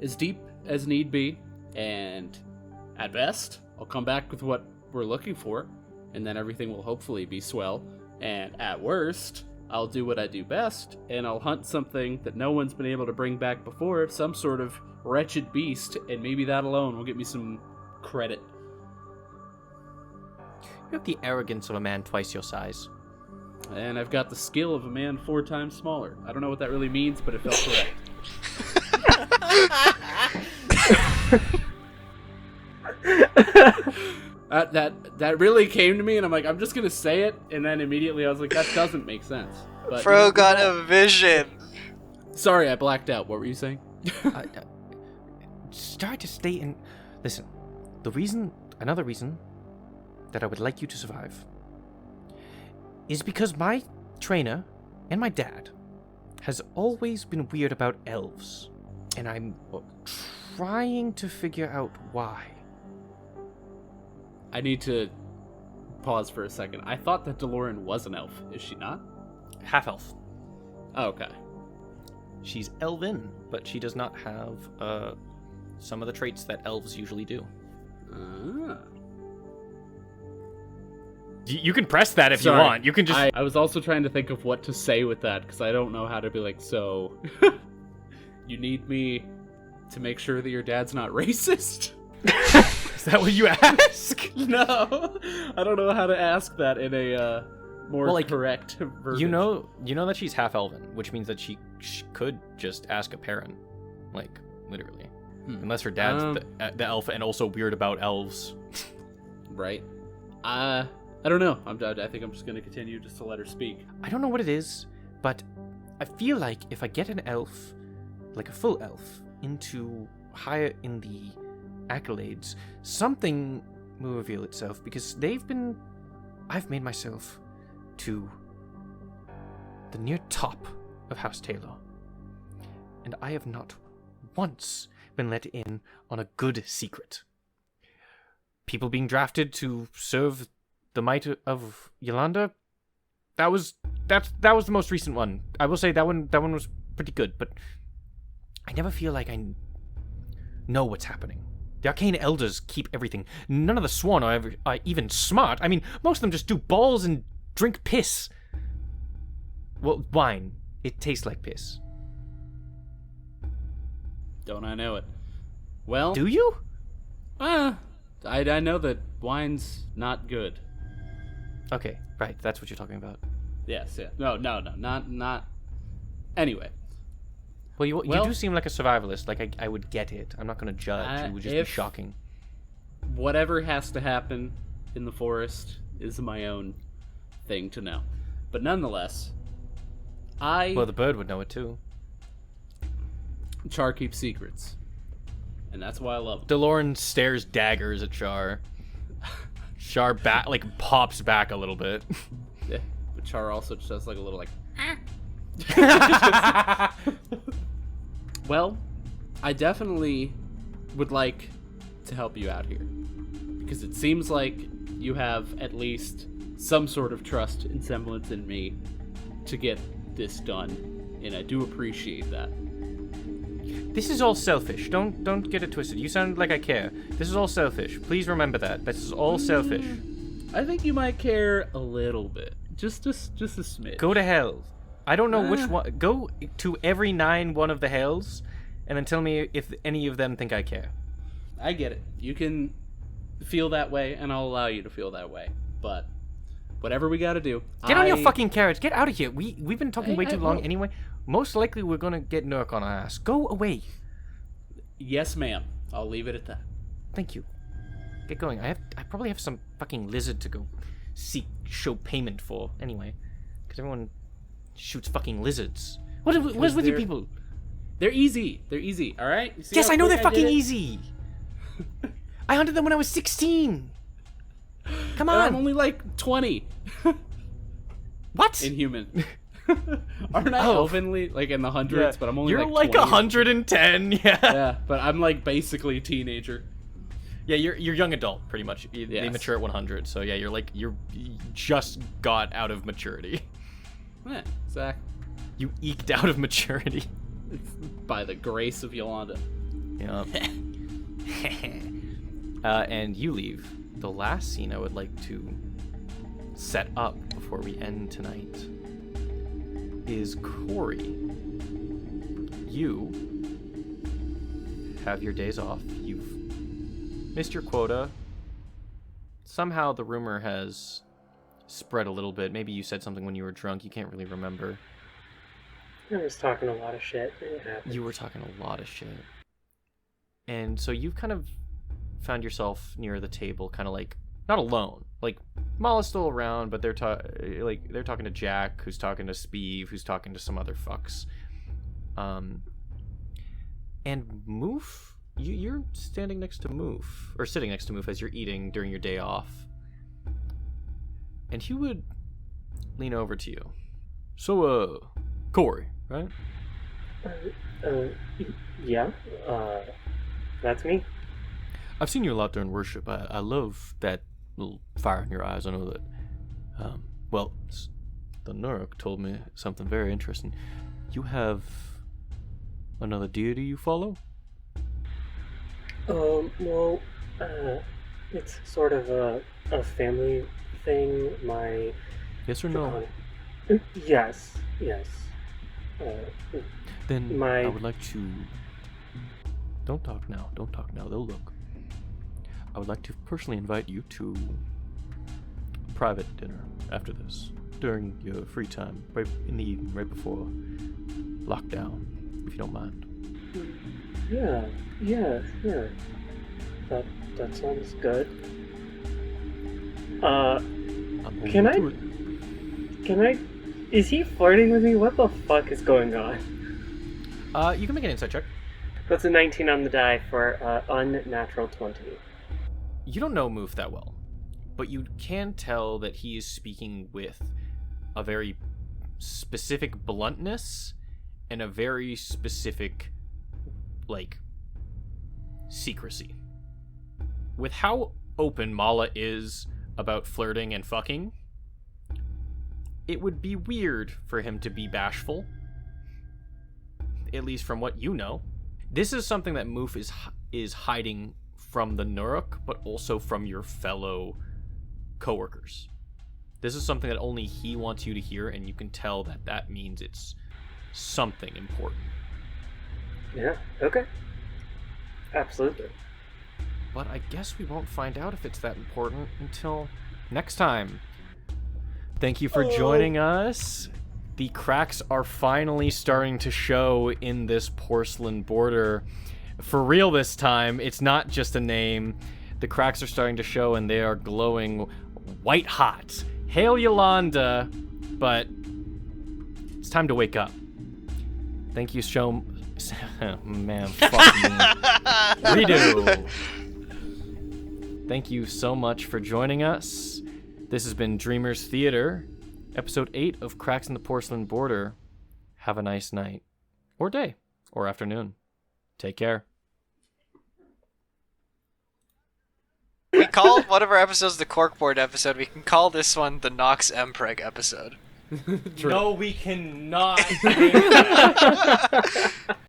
as deep as need be. And at best, I'll come back with what we're looking for, and then everything will hopefully be swell. And at worst, I'll do what I do best, and I'll hunt something that no one's been able to bring back before, some sort of wretched beast, and maybe that alone will get me some credit. You have the arrogance of a man twice your size. And I've got the skill of a man 4 times smaller. I don't know what that really means, but it felt correct. That really came to me, and I'm like, I'm just gonna say it, and then immediately I was like, that doesn't make sense. But, Bro got a vision. Sorry, I blacked out. What were you saying? Start to stay in. Listen, another reason that I would like you to survive is because my trainer and my dad has always been weird about elves, and I'm trying to figure out why. I need to pause for a second. I thought that DeLorean was an elf. Is she not? Half elf. Oh, okay. She's elven, but she does not have some of the traits that elves usually do. Ah. You can press that if Sorry, you want. You can just. I was also trying to think of what to say with that, because I don't know how to be like, so... you need me to make sure that your dad's not racist? Is that what you ask? No, I don't know how to ask that in a more correct version. You know that she's half elven, which means that she could just ask a parent, like literally, unless her dad's the elf and also weird about elves. Right. I don't know. I think I'm just gonna continue just to let her speak. I don't know what it is, but I feel like if I get an elf, like a full elf, into higher in the accolades, something will reveal itself, because I've made myself to the near top of House Taylor, and I have not once been let in on a good secret. People being drafted to serve the might of Yolanda, that was the most recent one. I will say that one was pretty good, but I never feel like I know what's happening. The arcane elders keep everything. None of the sworn are even smart. I mean, most of them just do balls and drink piss. Well, wine. It tastes like piss. Don't I know it? Well, do you? I know that wine's not good. Okay, right. That's what you're talking about. Yes, yeah. No, not. Anyway. Well, you do seem like a survivalist. Like, I would get it. I'm not going to judge. It would just be shocking. Whatever has to happen in the forest is my own thing to know. But nonetheless, Well, the bird would know it too. Char keeps secrets. And that's why I love him. DeLorean stares daggers at Char. Char pops back a little bit. Yeah, but Char also just does like a little like... Well, I definitely would like to help you out here, because it seems like you have at least some sort of trust and semblance in me to get this done, and I do appreciate that. This is all selfish. Don't get it twisted. You sound like I care. This is all selfish. Please remember that. This is all selfish. I think you might care a little bit, just a smidge. Go to hell. I don't know which one. Go to every 9 one of the hells, and then tell me if any of them think I care. I get it. You can feel that way, and I'll allow you to feel that way. But whatever we got to do, get on your fucking carriage. Get out of here. We've been talking way too long anyway. Most likely we're gonna get Nurk on our ass. Go away. Yes, ma'am. I'll leave it at that. Thank you. Get going. I probably have some fucking lizard to go show payment for anyway, because everyone shoots fucking lizards. What is with you people? They're easy. All right. Yes, I know they're fucking easy. I hunted them when I was 16. Come on. I'm only like 20. What? In human. Aren't I elvenly like in the hundreds? But I'm only you're like 110. Yeah. Yeah, but I'm like basically a teenager. Yeah, you're young adult pretty much. They mature at 100. So yeah, you just got out of maturity. Yeah, exactly. You eked out of maturity. By the grace of Yolanda. Yeah. And you leave. The last scene I would like to set up before we end tonight is Corey. You have your days off. You've missed your quota. Somehow the rumor has spread a little bit. Maybe you said something when you were drunk. You can't really remember. I was talking a lot of shit. You were talking a lot of shit. And so you've kind of found yourself near the table, kind of like, not alone. Like, Mala's still around, but they're talking to Jack, who's talking to Speeve, who's talking to some other fucks. And Moof, you're standing next to Moof, or sitting next to Moof as you're eating during your day off. And he would lean over to you. So, Corey, right? Yeah, that's me. I've seen you a lot during worship. I love that, little fire in your eyes. I know that. Well, the Nuruk told me something very interesting. You have another deity you follow? Well, it's sort of a family thing. My Yes or no? Yes. Then I would like to... Don't talk now. They'll look. I would like to personally invite you to a private dinner after this, during your free time, right in the evening, right before lockdown, if you don't mind. Yeah, sure. That sounds good. Can I? Is he flirting with me? What the fuck is going on? You can make an insight check. That's a 19 on the die for unnatural 20. You don't know Moof that well, but you can tell that he is speaking with a very specific bluntness and a very specific, secrecy. With how open Mala is about flirting and fucking, it would be weird for him to be bashful, at least from what you know. This is something that Moof is hiding from the Nuruk, but also from your fellow coworkers. This is something that only he wants you to hear, and you can tell that means it's something important. Yeah, okay. Absolutely. But I guess we won't find out if it's that important until next time. Thank you for joining us. The cracks are finally starting to show in this porcelain border. For real this time, it's not just a name. The cracks are starting to show and they are glowing white hot. Hail Yolanda, but it's time to wake up. Thank you so... Man, fuck me. Redo. Thank you so much for joining us. This has been Dreamers Theater, episode 8 of Cracks in the Porcelain Border. Have a nice night, or day, or afternoon. Take care. We called one of our episodes the Corkboard episode. We can call this one the Nox Mpreg episode. No, we cannot.